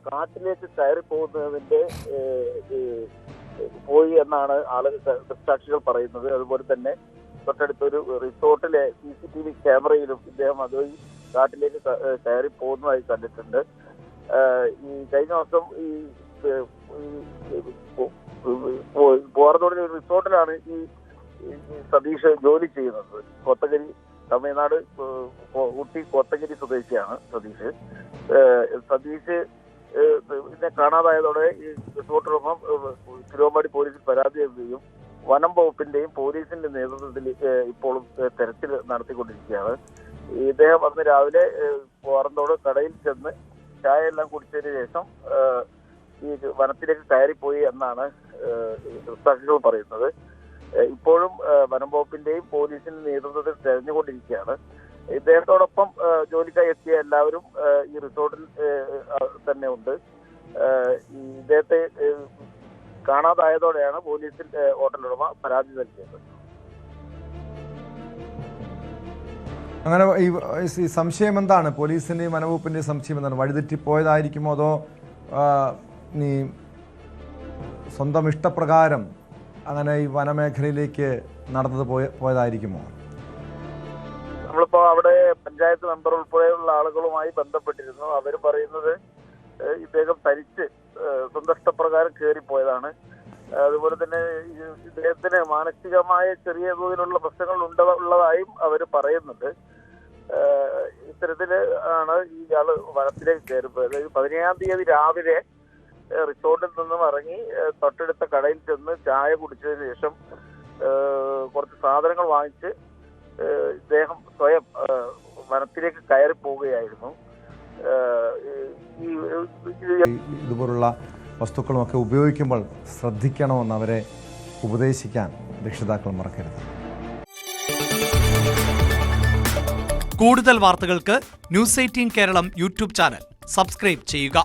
കാട്ടിലേക്ക് കയറി പോകുന്നതിന്റെ പോയി എന്നാണ് ദൃക്സാക്ഷികൾ പറയുന്നത്. അതുപോലെ തന്നെ തൊട്ടടുത്തൊരു റിസോർട്ടിലെ CCTV ക്യാമറയിലും ഇദ്ദേഹം അതുവഴി കാട്ടിലേക്ക് കയറി പോകുന്നതായി കണ്ടിട്ടുണ്ട്. ഈ കഴിഞ്ഞ ദിവസം ഈ പൂവാർത്തോടിലെ ഒരു റിസോർട്ടിലാണ് ഈ സതീഷ് ജോലി ചെയ്യുന്നത്. കൊത്തഗിരി, തമിഴ്നാട് ഊട്ടി കൊത്തഗിരി സ്വദേശിയാണ് സതീഷ്. ഇതിനെ കാണാതായതോടെ ഈ റിസോർട്ട് ഉടമ തിരുവമ്പാടി പോലീസിൽ പരാതി നൽകുകയും വനം വകുപ്പിന്റെയും പോലീസിന്റെ നേതൃത്വത്തിൽ ഇപ്പോഴും തെരച്ചിൽ നടത്തിക്കൊണ്ടിരിക്കുകയാണ്. ഇദ്ദേഹം അന്ന് രാവിലെ പൂവാർത്തോട് കടയിൽ ചെന്ന് ചായ എല്ലാം കുടിച്ചതിന് ശേഷം ഈ വനത്തിലേക്ക് കയറിപ്പോയി എന്നാണ് ദൃക്സാക്ഷികൾ പറയുന്നത്. ഇപ്പോഴും വനം വകുപ്പിന്റെയും പോലീസിന്റെ നേതൃത്വത്തിൽ തെരഞ്ഞുകൊണ്ടിരിക്കുകയാണ്. ഇദ്ദേഹത്തോടൊപ്പം ജോലിക്കായി എത്തിയ എല്ലാവരും ഈ റിസോർട്ടിൽ തന്നെ ഉണ്ട്. ഇദ്ദേഹത്തെ കാണാതായതോടെയാണ് പോലീസിൽ ഹോട്ടൽ ഉടമ പരാതി നൽകിയത്. അങ്ങനെ ഈ സംശയം എന്താണ്? പോലീസിന്റെയും വനവകുപ്പിന്റെയും സംശയം എന്താണ്? വഴിതെറ്റിപ്പോയതായിരിക്കുമോ അതോ നീ സ്വന്തം ഇഷ്ടപ്രകാരം അങ്ങനെ ഈ വനമേഖലയിലേക്ക് നടന്നത് പോയതായിരിക്കുമോ? നമ്മളിപ്പോ അവിടെ പഞ്ചായത്ത് മെമ്പർ ഉൾപ്പെടെയുള്ള ആളുകളുമായി ബന്ധപ്പെട്ടിരുന്നു. അവർ പറയുന്നത് ഇദ്ദേഹം തനിച്ച് സ്വന്തം ഇഷ്ടപ്രകാരം കയറിപ്പോയതാണ്. അതുപോലെ തന്നെ ഇദ്ദേഹത്തിന് മാനസികമായ ചെറിയ തോതിലുള്ള പ്രശ്നങ്ങൾ ഉള്ളതായും അവർ പറയുന്നുണ്ട്. ഇത്തരത്തില് ആണ് ഇയാള് വനത്തിലേക്ക് കയറിപ്പോയത്. 17-ാം തീയതി രാവിലെ റിസോർട്ടിൽ നിന്നും ഇറങ്ങി തൊട്ടടുത്ത കടയിൽ ചെന്ന് ചായ കുടിച്ചതിന് ശേഷം കുറച്ച് സാധനങ്ങൾ വാങ്ങിച്ച് ഇദ്ദേഹം സ്വയം വനത്തിലേക്ക് കയറി പോവുകയായിരുന്നു. ഇതുപോലുള്ള വസ്തുക്കളുമൊക്കെ ഉപയോഗിക്കുമ്പോൾ ശ്രദ്ധിക്കണമെന്ന് അവരെ ഉപദേശിക്കാൻ രക്ഷിതാക്കൾ മറക്കരുത്. കൂടുതൽ വാർത്തകൾക്ക് news 18 Keralam YouTube channel subscribe ചെയ്യുക.